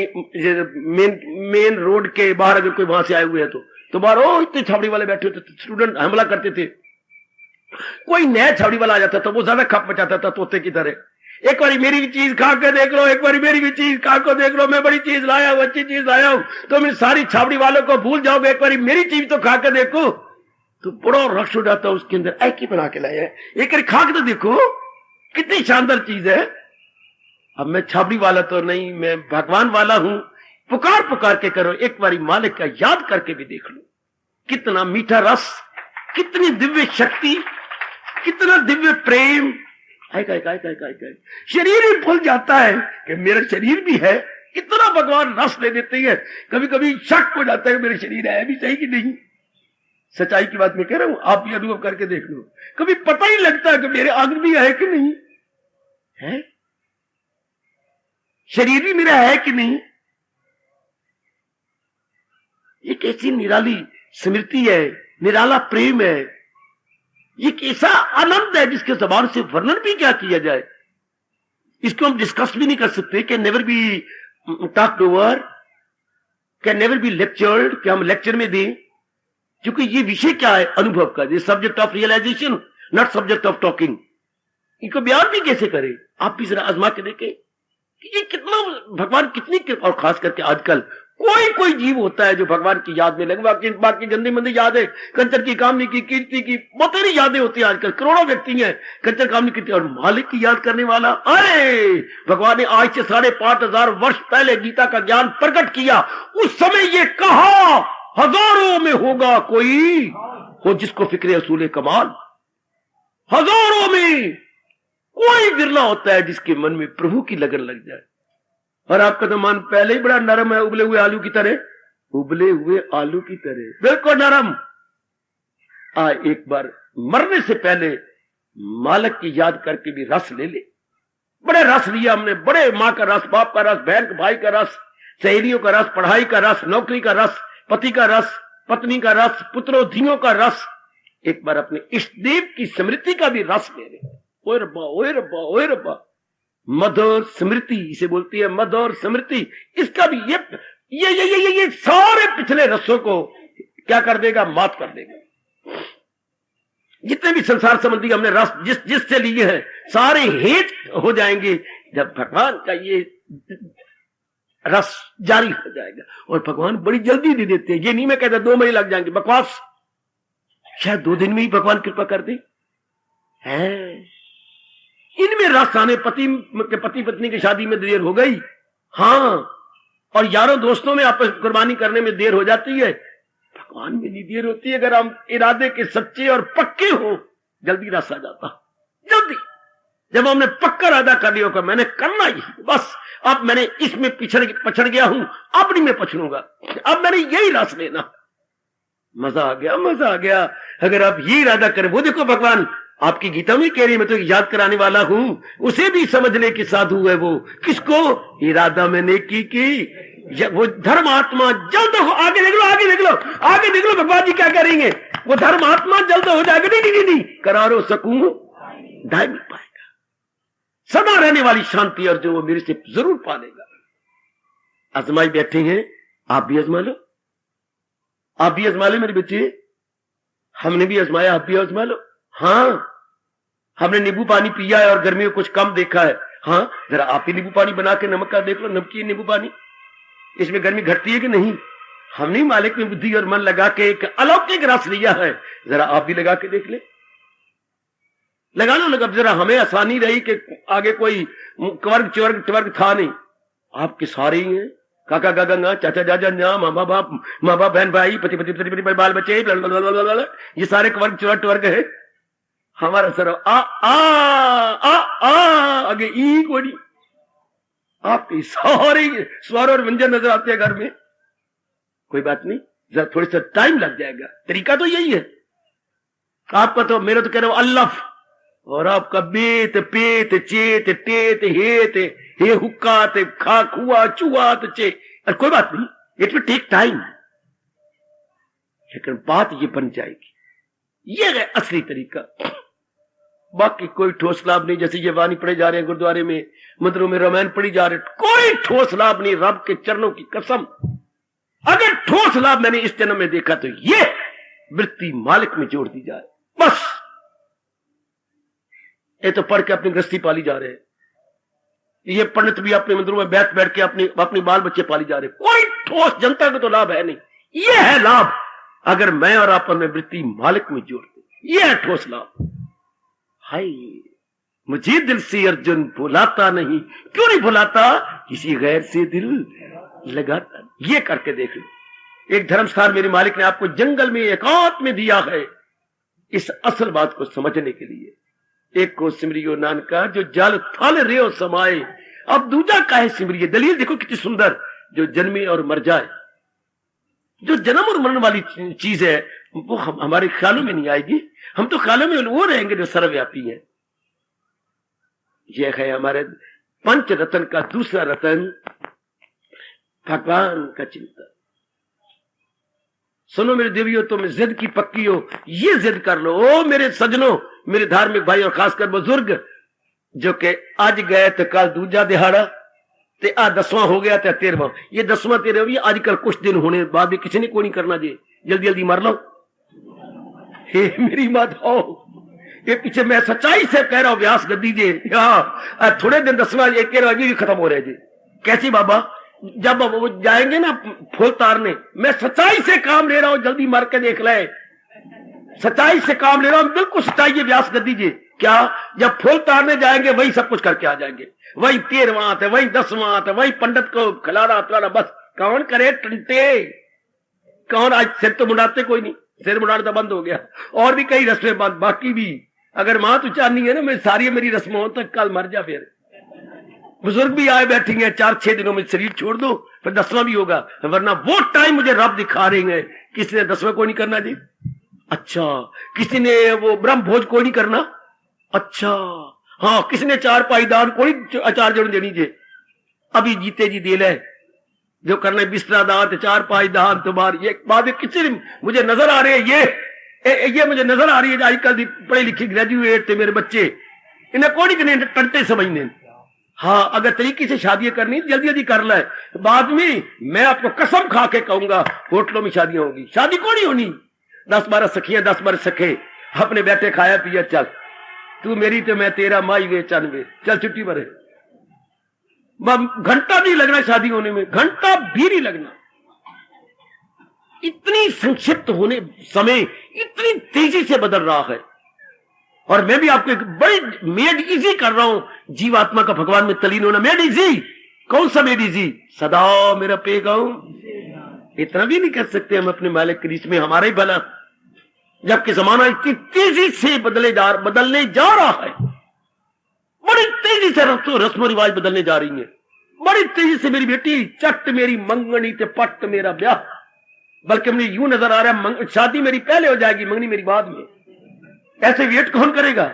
मेन रोड के बाहर अगर कोई वहां से आए हुए हैं तो बाहर इतने छाबड़ी वाले बैठे होते, स्टूडेंट हमला करते थे। कोई नया छाबड़ी वाला आ जाता था, वो ज्यादा खप मचाता था तोते की तरह। एक बारी मेरी भी चीज खा के देख लो, एक बारी मेरी भी चीज खा के देख लो, मैं बड़ी चीज लाया हूं, अच्छी चीज लाया हूं, तो मैं सारी छाबड़ी वालों को भूल जाओगे, एक बारी मेरी चीज तो खा के देखो। तो बड़ा रश हो जाता उसके अंदर, ऐ की बना के लाया है, एक बारी खा के तो देखो कितनी शानदार चीज है। अब मैं छाबड़ी वाला तो नहीं, मैं भगवान वाला हूं। पुकार पुकार के करो, एक बारी मालिक का याद करके भी देख लो, कितना मीठा रस, कितनी दिव्य शक्ति, कितना दिव्य प्रेम। शरीर ही भूल जाता है कि मेरा शरीर भी है, कितना भगवान रस दे देते हैं। कभी कभी शक हो जाता है मेरा शरीर है भी सही कि नहीं। सच्चाई की बात मैं कह रहा हूं, आप भी अनुभव करके देख लो। कभी पता ही लगता है कि मेरे अंग भी है कि नहीं है, शरीर भी मेरा है कि नहीं। एक ऐसी निराली स्मृति है, निराला प्रेम है, ये कैसा आनंद है जिसके जबान से वर्णन भी क्या किया जाए। इसको हम डिस्कस भी नहीं कर सकते, can never be talked over, can never be lectured, कि हम लेक्चर में दें, क्योंकि ये विषय क्या है अनुभव का, ये subject of realisation, not subject of talking. इनको बयान भी कैसे करें, आप भी जरा आजमा के देखें कि ये कितना भगवान कितनी कृपा। और खास करके आजकल कोई जीव होता है जो भगवान की याद में लगे, बाकी गंदी मंदी याद है, कंचन की, कामनी की, कीर्ति की, बहुत सारी यादें होती है। आजकल करोड़ों व्यक्ति हैं कंचन, कामनी, कीर्ति, और मालिक की याद करने वाला। अरे भगवान ने आज से 5,500 वर्ष पहले गीता का ज्ञान प्रकट किया, उस समय ये कहा हजारों में होगा कोई हो जिसको फिक्रे असूले कमाल। हजारों में कोई विरला होता है जिसके मन में प्रभु की लगन लग जाए। और आपका तो मन पहले ही बड़ा नरम है, उबले हुए आलू की तरह, उबले हुए आलू की तरह बिल्कुल नरम। एक बार मरने से पहले मालिक की याद करके भी रस ले ले। बड़े रस लिया हमने, बड़े माँ का रस, बाप का रस, बहन भाई का रस, सहेलियों का रस, पढ़ाई का रस, नौकरी का रस, पति का रस, पत्नी का रस, पुत्रोधियों का रस। एक बार अपने इष्ट देव की स्मृति का भी रस ले ले। ओए रब्बा, ओए रब्बा, ओए रब्बा, मधुर स्मृति इसे बोलती है, मधुर स्मृति। इसका भी ये सारे पिछले रसों को क्या कर देगा, माफ कर देगा। जितने भी संसार संबंधी हमने रस जिससे लिए हैं सारे हेट हो जाएंगे जब भगवान का ये रस जारी हो जाएगा। और भगवान बड़ी जल्दी दे देते हैं, ये नहीं मैं कहता 2 महीने लग जाएंगे, बकवास। शायद 2 दिन में ही भगवान कृपा कर दे। इनमें रस आने, पति पत्नी की शादी में देर हो गई, हाँ, और यारों दोस्तों में आपस कुर्बानी करने में देर हो जाती है, भगवान में नहीं देर होती है। अगर हम इरादे के सच्चे और पक्के हो जल्दी रस आ जाता, जल्दी। जब हमने पक्का इरादा कर लिया होगा मैंने करना ही, बस अब मैंने इसमें पछड़ गया हूं, अब नहीं मैं पछड़ूंगा, अब मैंने यही रस लेना। मजा आ गया, मजा आ गया। अगर आप ये इरादा करें, वो देखो भगवान आपकी गीता में कह रही है, मैं तो याद कराने वाला हूं, उसे भी समझ ले कि साधु है वो। किसको? इरादा मैंने की वो धर्मात्मा जल्द हो। आगे देख लो, आगे देख लो, आगे देख लो, भगवान जी क्या करेंगे। वो धर्मात्मा जल्द हो जाएगा। नहीं, करारो सकूं ढाई मिल पाएगा, सदा रहने वाली शांति और जो वो मेरे से जरूर पालेगा। आजमाई बैठे हैं, आप भी आजमा लो, आप भी आजमा लो मेरे बच्चे। हमने भी आजमाया, आप भी आजमा लो। हाँ, हमने नींबू पानी पिया है और गर्मी में कुछ कम देखा है। हाँ, जरा आप ही नींबू पानी बना के नमक का देख लो, नमकीन नींबू पानी, इसमें गर्मी घटती है कि नहीं। हमने मालिक में बुद्धि और मन लगा के एक अलौकिक रस लिया है, जरा आप भी लगा के देख ले। लगा लो, लगा, जरा हमें आसानी रही कि आगे कोई कवर्ग चवर्ग था नहीं, आपके सारे ही हैं, काका गागा चाचा जाजा न्या, माँ बाप बहन भाई, पति बाल बच्चे, ये सारे कवर्ग चवर्ग है। हमारा सर आ आ आ आ आगे ई कोड़ी, आपके सारे स्वर और व्यंजन नजर आते हैं घर में। कोई बात नहीं, जरा थोड़ी सा टाइम लग जाएगा, तरीका तो यही है आपका। तो मेरा तो कह रहा हूं अल्लाफ, और आपका बेत पेत चेत टेत हेत हे हुक्कात खा खुआ चुआत चे, कोई बात नहीं, इट विल टेक टाइम, लेकिन बात ये बन जाएगी। ये है असली तरीका। बाकी कोई ठोस लाभ नहीं। जैसे ये वाणी पढ़े जा रहे हैं गुरुद्वारे में, मंदिरों में रामायण पढ़ी जा रहे, कोई ठोस लाभ नहीं। रब के चरणों की कसम, अगर ठोस लाभ मैंने इस जन्म में देखा तो ये वृत्ति मालिक में जोड़ दी जाए बस। ये तो पढ़ के अपनी गृहस्थी पाली जा रहे हैं, ये पंडित भी अपने मंदिरों में बैठ बैठ के अपनी बाल बच्चे पाली जा रहे हैं। कोई ठोस जनता को तो लाभ है नहीं। ये है लाभ अगर मैं और आप अपने वृत्ति मालिक में जोड़ दे, ये है ठोस लाभ। हाय मुझे दिल से अर्जुन भुलाता नहीं, क्यों नहीं भुलाता, किसी गैर से दिल लगाता। ये करके देख लो। एक धर्म स्थान मेरे मालिक ने आपको जंगल में एकांत में दिया है इस असल बात को समझने के लिए। एक को सिमरियो नानका जो जल थल रेओ समाए, अब दूजा काहे सिमरिए। दलील देखो कितनी सुंदर, जो जन्मे और मर जाए। जो जन्म और मरण वाली चीज है वो हमारे ख्यालों में नहीं आएगी। हम तो ख्यालों में वो रहेंगे जो सर्वव्यापी है। यह है हमारे पंच रत्न का दूसरा रत्न, भगवान का चिंतन। सुनो मेरे देवियों, तुम जिद की पक्की हो, ये जिद कर लो। ओ मेरे सजनों, मेरे धार्मिक भाई और खासकर बुजुर्ग, जो कि आज गए तो कल दूजा दिहाड़ा, ते आ 10वां हो गया, 13वां, ये 10वां 13वां आजकल कुछ दिन होने बाद भी किसी ने कोई नहीं करना जी, जल्दी जल्दी मर लो। हे मेरी मात हो, ये पीछे मैं सच्चाई से कह रहा हूं, व्यास गद्दी जी, हाँ थोड़े दिन 10वां 13वां भी खत्म हो रहे जी। कैसी बाबा, जब वो जाएंगे ना फूल तारने, मैं सच्चाई से काम ले रहा हूं, जल्दी मर के देख ले। सच्चाई से काम ले रहा हूं, बिल्कुल सच्चाई है व्यास गद्दी जी। क्या, जब फूल तारने जाएंगे वही सब कुछ करके आ जाएंगे, वही 13वां आते, वही 10वां आते, वही पंडित को खिलाना पिलाना, बस कौन करे टंटे, कौन आज सिर तो मुड़ाते कोई नहीं, सिर मुड़ाना तो बंद हो गया, और भी कई रस्में बंद। बाकी भी अगर मां तो चाहनी है ना मैं सारी मेरी रस्मों तक कल मर जा। फिर बुजुर्ग भी आए बैठेंगे, 4-6 दिनों में शरीर छोड़ दो, फिर 10वां भी होगा, वरना वो टाइम मुझे रब दिखा रहे हैं। किसी ने 10वां को नहीं करना जी, अच्छा। किसी ने वो ब्रह्म भोज को नहीं करना, अच्छा। हाँ, किसी ने 4 पाई दान कोई 4 जन देनी जे, अभी जीते जी दे ले जो करने बिस्तरा दान 4 पाई दान तुम्हारी। ये बात किसी ने मुझे नजर आ रहे हैं, ये मुझे नजर आ रही है आजकल पढ़े लिखे ग्रेजुएट थे मेरे बच्चे, इन्हें कोई नहीं टंटे समझने। हाँ, अगर तरीके से शादियां करनी जल्दी जल्दी कर ले, बाद में मैं आपको कसम खा के कहूंगा होटलों में शादियां होगी। शादी को नहीं होनी, 10-12 सखियां 10-12 सखे अपने बैठे खाया पिया, चल तू मेरी तो मैं तेरा, माई वे चल वे, चल छुट्टी भरे। घंटा नहीं लगना शादी होने में, घंटा भी नहीं लगना। इतनी संक्षिप्त होने समय इतनी तेजी से बदल रहा है। और मैं भी आपको एक बड़ी मेड इजी कर रहा हूं, जीवात्मा का भगवान में तलीन होना। मेड इजी, कौन सा मेड इजी, सदा मेरा पेगाऊं, इतना भी नहीं कर सकते हम अपने मालिक के बीच में, हमारा ही भला। जबकि जमाना इतनी तेजी से बदलने जा रहा है, बड़ी तेजी से रस्म रिवाज बदलने जा रही है, बड़ी तेजी से। मेरी बेटी चट मेरी मंगनी ते पट मेरा ब्याह, बल्कि मुझे यूं नजर आ रहा है शादी मेरी पहले हो जाएगी, मंगनी मेरी बाद में। ऐसे वेट कौन करेगा?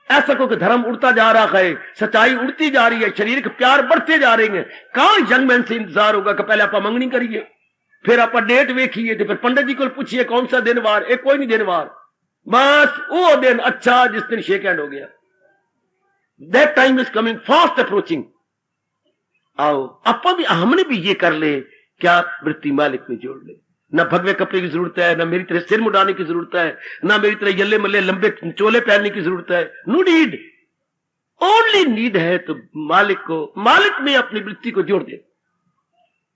ऐसा को धर्म उड़ता जा रहा है, सच्चाई उड़ती जा रही है, शरीर के प्यार बढ़ते जा रहे हैं। कहां यंग मैन से इंतजार होगा कि पहले आप मंगनी करिए, फिर आप डेट वेखिए, तो फिर पंडित जी को पूछिए कौन सा दिन वार, एक कोई नहीं दिन वार, बस वो दिन अच्छा जिस दिन शेक हैंड हो गया। That time is coming fast approaching. आओ अपन भी, हमने भी ये कर ले, क्या वृत्ति मालिक में जोड़ ले। ना भगवे कपड़े की जरूरत है, ना मेरी तरह सिर मुड़ाने की जरूरत है, ना मेरी तरह यल्ले मल्ले लंबे चोले पहनने की जरूरत है। नो नीड, ओनली नीड है तो मालिक में अपनी वृत्ति को जोड़ दे।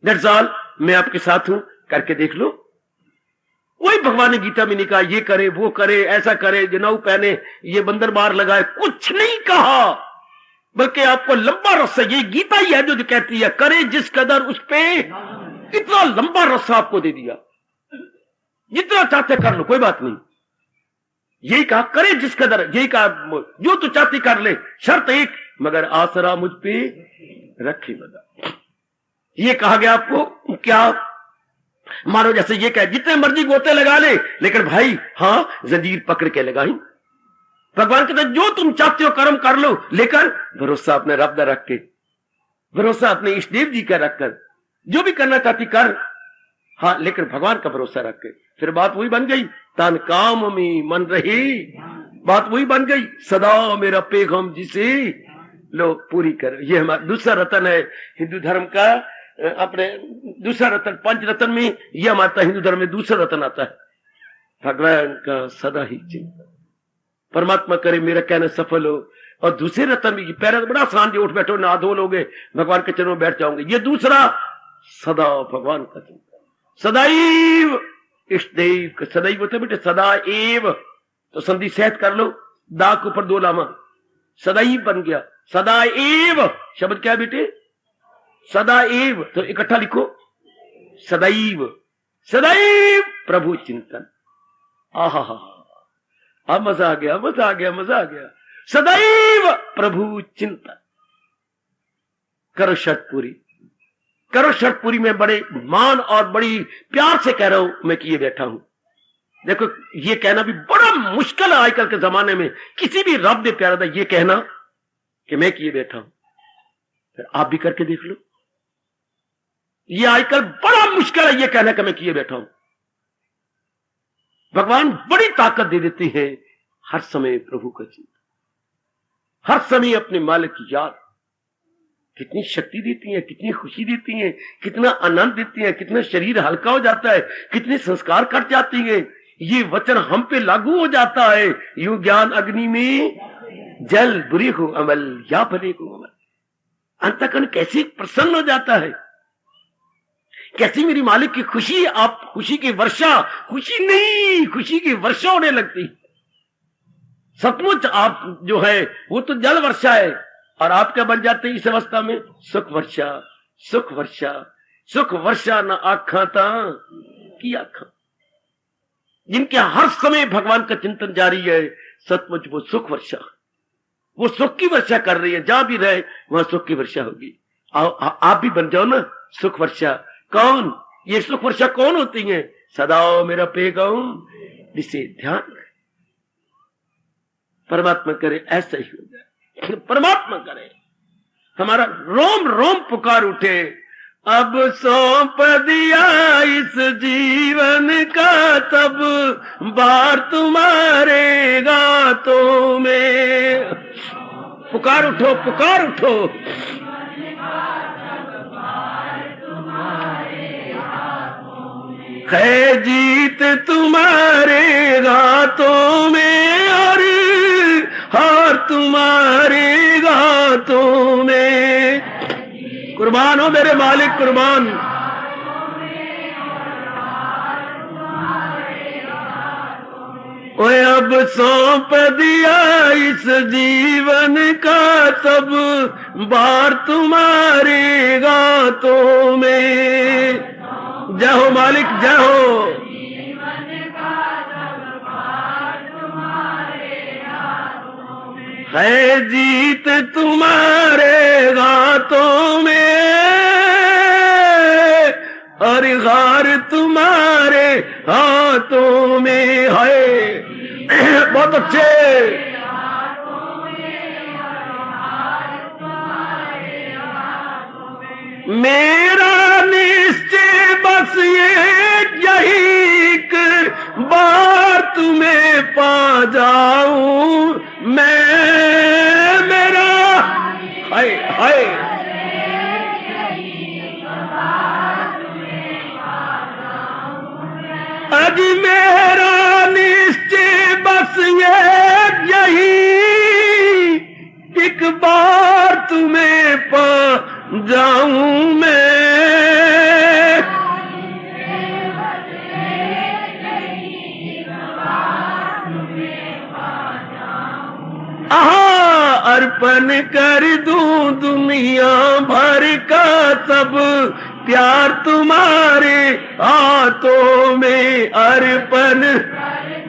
That's all. मैं आपके साथ हूं, करके देख लो। वही भगवान ने गीता में नहीं कहा ये करे वो करे ऐसा करे, जनाऊ पहने, ये बंदर मार लगाए, कुछ नहीं कहा, बल्कि आपको लंबा रस्सा, ये गीता ही है जो कहती है करे जिस कदर उस पे, इतना लंबा रस्सा आपको दे दिया, जितना चाहते कर लो, कोई बात नहीं। यही कहा करे जिस कदर, यही कहा जो तू चाहती कर ले, शर्त एक, मगर आसरा मुझ पे रखे बदा। ये कहा गया आपको क्या, मानो जैसे ये कहे जितने मर्जी गोते लगा ले, लेकिन भाई हाँ जंजीर पकड़ के लगाई। भगवान कहते जो तुम चाहते हो कर्म कर लो, लेकर भरोसा अपने रब का रख के, भरोसा अपने इष्ट देव जी का रखकर, जो भी करना चाहती कर, हाँ लेकर भगवान का भरोसा रख के। फिर बात वही बन गई, तन काम में मन रही, बात वही बन गई, सदा मेरा पैगाम जिसे लो पूरी कर। ये हमारा दूसरा रतन है हिंदू धर्म का, अपने दूसरा रतन, पंच रतन में यह हमारा हिंदू धर्म में दूसरा रतन आता है, भगवान का सदा ही चिंतन। परमात्मा करे मेरा कहना सफल हो। और दूसरे रतन में पहले तो बड़ा आसान, जो उठ बैठो नहा धो लोगे भगवान के चरणों में बैठ जाओगे। ये दूसरा, सदा भगवान का चिंतन, सदैव इष्ट देव का, सदैव होते बेटे सदा एव, तो संधि सहत कर लो, दा के ऊपर दो लामा, सदैव बन गया। सदा एव शब्द क्या है बेटे, सदा एव, तो इकट्ठा लिखो, सदैव, सदैव प्रभु चिंतन। आहा हा, अब मजा आ गया, मजा आ गया, मजा आ गया। सदैव प्रभु चिंतन करो, शर्त पूरी करो, शर्त पूरी। में बड़े मान और बड़ी प्यार से कह रहा हूं मैं कि ये बैठा हूं। देखो ये कहना भी बड़ा मुश्किल है आजकल के जमाने में, किसी भी रब दे प्यारा था ये कहना कि मैं किए बैठा हूं। फिर आप भी करके देख लो, ये आजकल बड़ा मुश्किल है ये कहना कि मैं किए बैठा हूं। भगवान बड़ी ताकत दे देते हैं, हर समय प्रभु का चिंतन, हर समय अपने मालिक की याद, कितनी शक्ति देती है, कितनी खुशी देती है, कितना आनंद देती है, कितना शरीर हल्का हो जाता है, कितने संस्कार कट जाती हैं। ये वचन हम पे लागू हो जाता है, यूं ज्ञान अग्नि में जल, बुरे को अमल या भले को अमल। अंतःकरण कैसे प्रसन्न हो जाता है, कैसी मेरी मालिक की खुशी, आप खुशी की वर्षा, खुशी नहीं खुशी की वर्षा होने लगती। सचमुच आप जो है वो तो जल वर्षा है, और आप क्या बन जाते हैं इस अवस्था में, सुख वर्षा, सुख वर्षा, सुख वर्षा न आखा था की आखा। जिनके हर समय भगवान का चिंतन जारी है, सचमुच वो सुख वर्षा, वो सुख की वर्षा कर रही है। जहां भी रहे वहां सुख की वर्षा होगी। आप भी बन जाओ ना सुख वर्षा। कौन ये सुख वर्षा कौन होती है, सदा मेरा पैगाम जिसे ध्यान। परमात्मा करे ऐसा ही हो जाए, परमात्मा करे हमारा रोम रोम पुकार उठे, अब सौंप दिया इस जीवन का तब बार तुम्हारे गातों में। पुकार उठो, पुकार उठो, है जीत तुम्हारे गातों में और हार तुम्हारे गातों में। कुर्बान हो मेरे मालिक, कुर्बान। ओए अब सौंप दिया इस जीवन का सब बार तुम्हारे गातों में। जय हो मालिक, जय हो। है जीत तुम्हारे गातों में और हार तुम्हारे हाथों में है। बहुत अच्छे। मेरा निश्चय बस ये यही एक बार तुम्हें पा जाऊं मैं, मेरा हाय हाय। आज मेरा निश्चय बस ये यही एक बार तुम्हें पा जाऊं मैं। आहा अर्पण कर दूं दुनिया भर का सब प्यार तुम्हारे हाथों में अर्पण।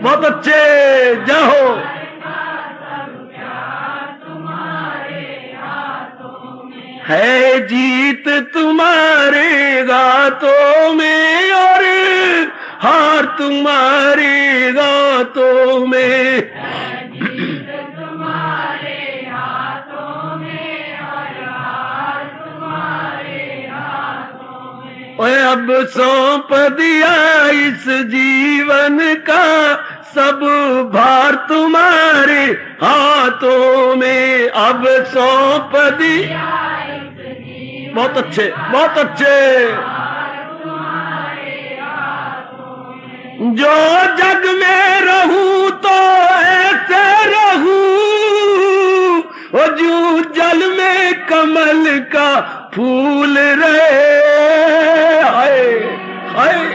बहुत अच्छे, जाओ। है जीत तुम्हारे गातों में और हार तुम्हारे गातों में। अब सौंप दिया इस जीवन का सब भार तुम्हारे हाथों में, अब सौंप दिया। बहुत अच्छे, बहुत अच्छे। जो जग में रहूं तो ऐसे रहूं, वो जो जल में कमल का फूल रहे। हाय हाय।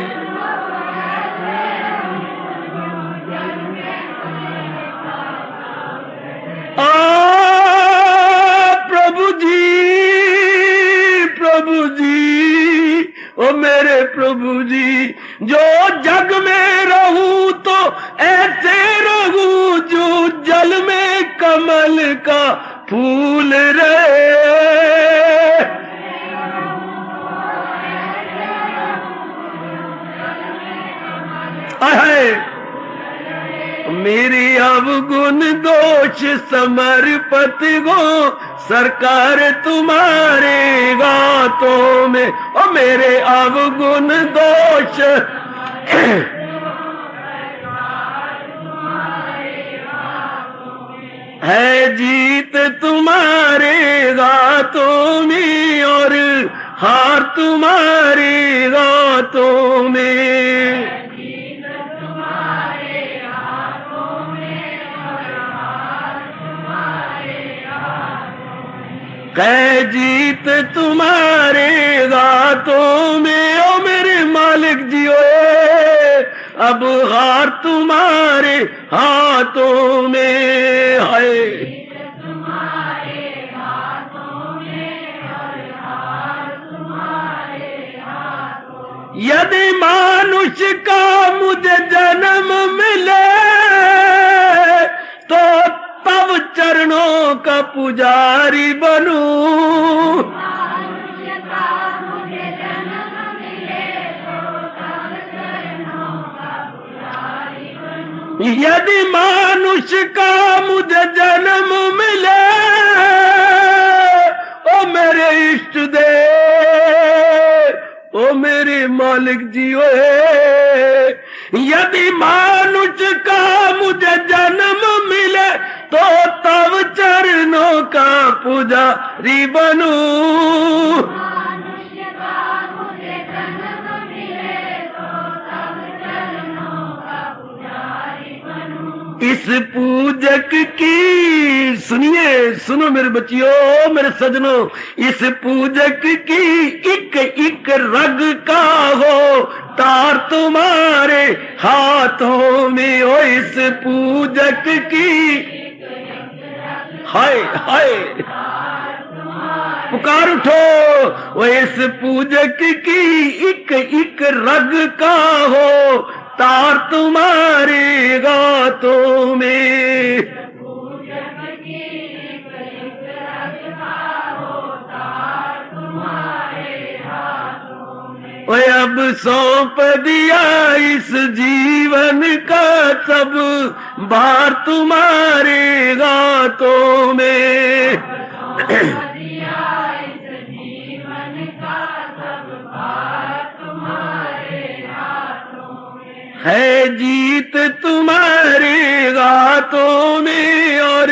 प्रभु जी, प्रभु जी, ओ मेरे प्रभु जी, जो जग में रहूं तो ऐसे रहूं जो जल में कमल का फूल रहे। मेरी अवगुण दोष समर्पित हो सरकार तुम्हारे गातों में, ओ मेरे अवगुण दोष है जीत तुम्हारे गातों में और हार तुम्हारे गातों में। है जीत तुम्हारे गातों में, ओ मेरे मालिक जी ओए, अब हार तुम्हारे हाथों में है। यदि मानुष का मुझे जन्म मिले तो तब चरणों का पुजारी बनूं। यदि मानुष का मुझे जन्म मिले, ओ मेरे इष्ट देव, ओ मेरे मालिक जी ओए, यदि मानुष का मुझे जन्म मिले तो तब चरणों का पुजारी बनूं। इस पूजक की सुनिए, सुनो मेरे बच्चियों, मेरे सजनों, इस पूजक की एक एक रग का हो तार तुम्हारे हाथों में। ओ इस पूजक की हाय हाय पुकार उठो, वो इस पूजक की एक एक रग का हो तार तुम्हारे गातों में। ओए अब सौंप दिया इस जीवन का सब भार तुम्हारे गातों में। है जीत तुम्हारे गातों में और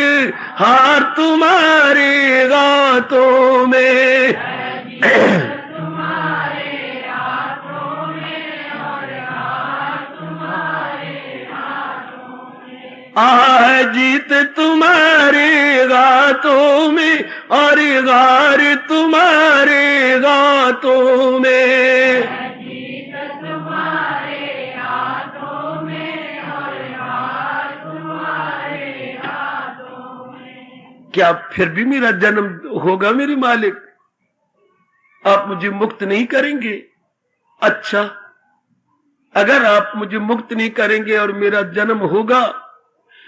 हार तुम्हारे गातों में। आ जीत तुम्हारे गातों में और हार तुम्हारे गातों में। क्या फिर भी मेरा जन्म होगा मेरे मालिक? आप मुझे मुक्त नहीं करेंगे? अच्छा, अगर आप मुझे मुक्त नहीं करेंगे और मेरा जन्म होगा,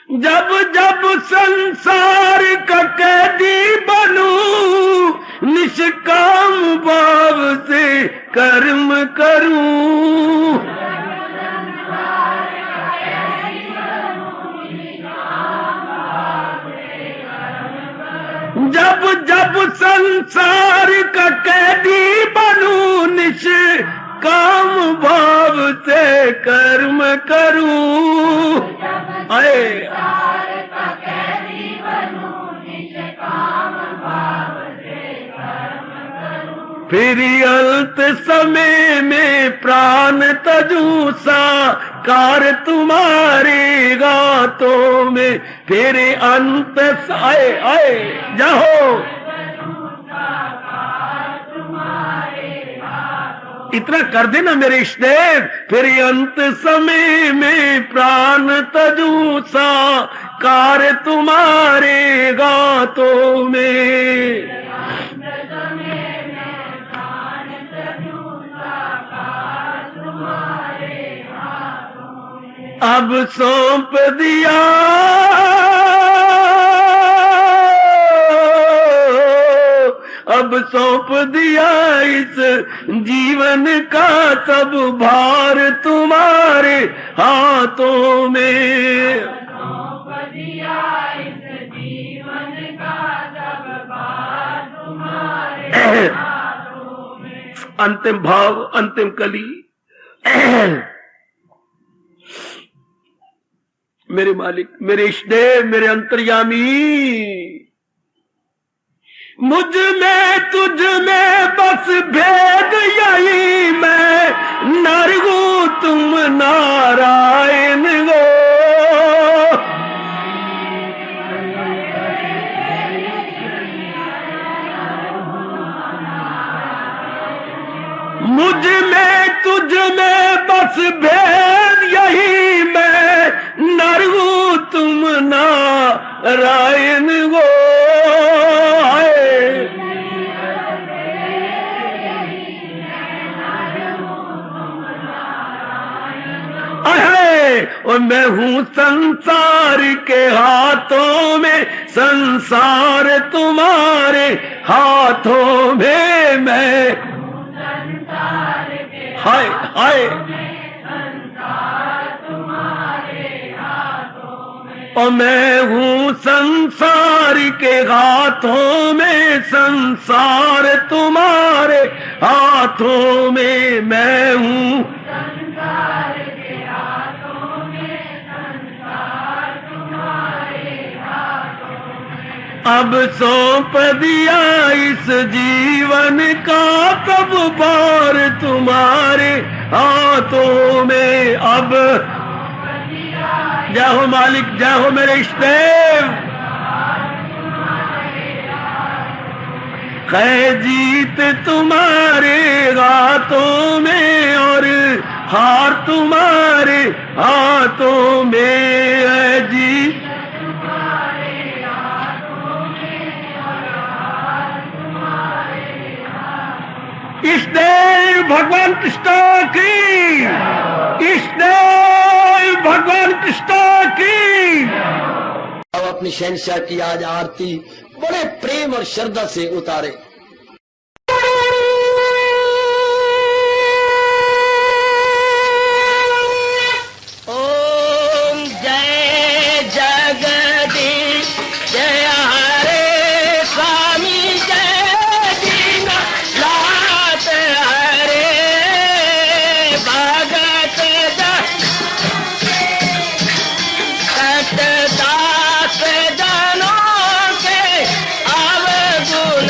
जब जब संसार का कैदी बनूं, निष्काम भाव से कर्म करूं। जब जब संसार का कैदी बनूं, काम भाव से कर्म करूं, आए फिर अंत समय में प्राण तजू साकार तुम्हारे गातों में, फिर अंत आए आए जाओ। इतना कर देना मेरे इष्टदेव, फिर अंत समय में प्राण तजू साकार तुम्हारे गातों में। अब सौंप दिया अब सौंप दिया इस जीवन का सब भार तुम्हारे हाथों में। सौंप दिया इस जीवन का सब भार तुम्हारे हाथों में। अंतिम भाव, अंतिम कली। मेरे मालिक, मेरे इष्टदेव, मेरे अंतर्यामी, मुझ में तुझ में बस भेद यही, मैं नर हूं तुम नारायण हो। मुझ में तुझ में बस भेद यही, मैं नर हूं तुम नारायण हो। और मैं हूँ संसार के हाथों में, संसार तुम्हारे हाथों में। मैं हाय हाय और मैं हूँ संसार के हाथों में, संसार तुम्हारे हाथों में। मैं हूँ संसार के हाथों में, संसार तुम्हारे हाथों में। अब सौंप दिया इस जीवन का सब भार तुम्हारे हाथों में। अब जय हो मालिक, जय हो मेरे इष्टदेव। है जीत तुम्हारे हाथों में और हार तुम्हारे हाथों में। है जीत तुम्हारे हाथों में और हार तुम्हारे हाथों में। इष्टदेव भगवान कृष्ण की, इष्टदेव भगवान कृष्ण की। अब अपनी शहंशाह की आज आरती बड़े प्रेम और श्रद्धा से उतारे। ओम जय जगदीश जय हरे स्वामी जय दीनानाथ हरे भगत दास जनों के अवगुण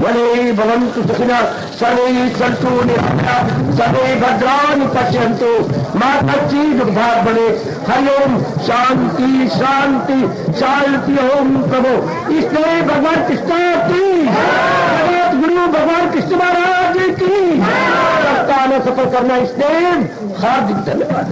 वने भवन्तु सुखिनः सर्वे सन्तु निरामयाः सर्वे भद्राणि पश्यन्तु मा कश्चित् दुर्भाग् भवेत्। हरि ओम शांति शांति शांति। ओम प्रभु इसलिए भगवान कृष्ण की जगत गुरु भगवान कृष्ण महाराज की सत्ता में सफल करना इसलिए हार्दिक धन्यवाद।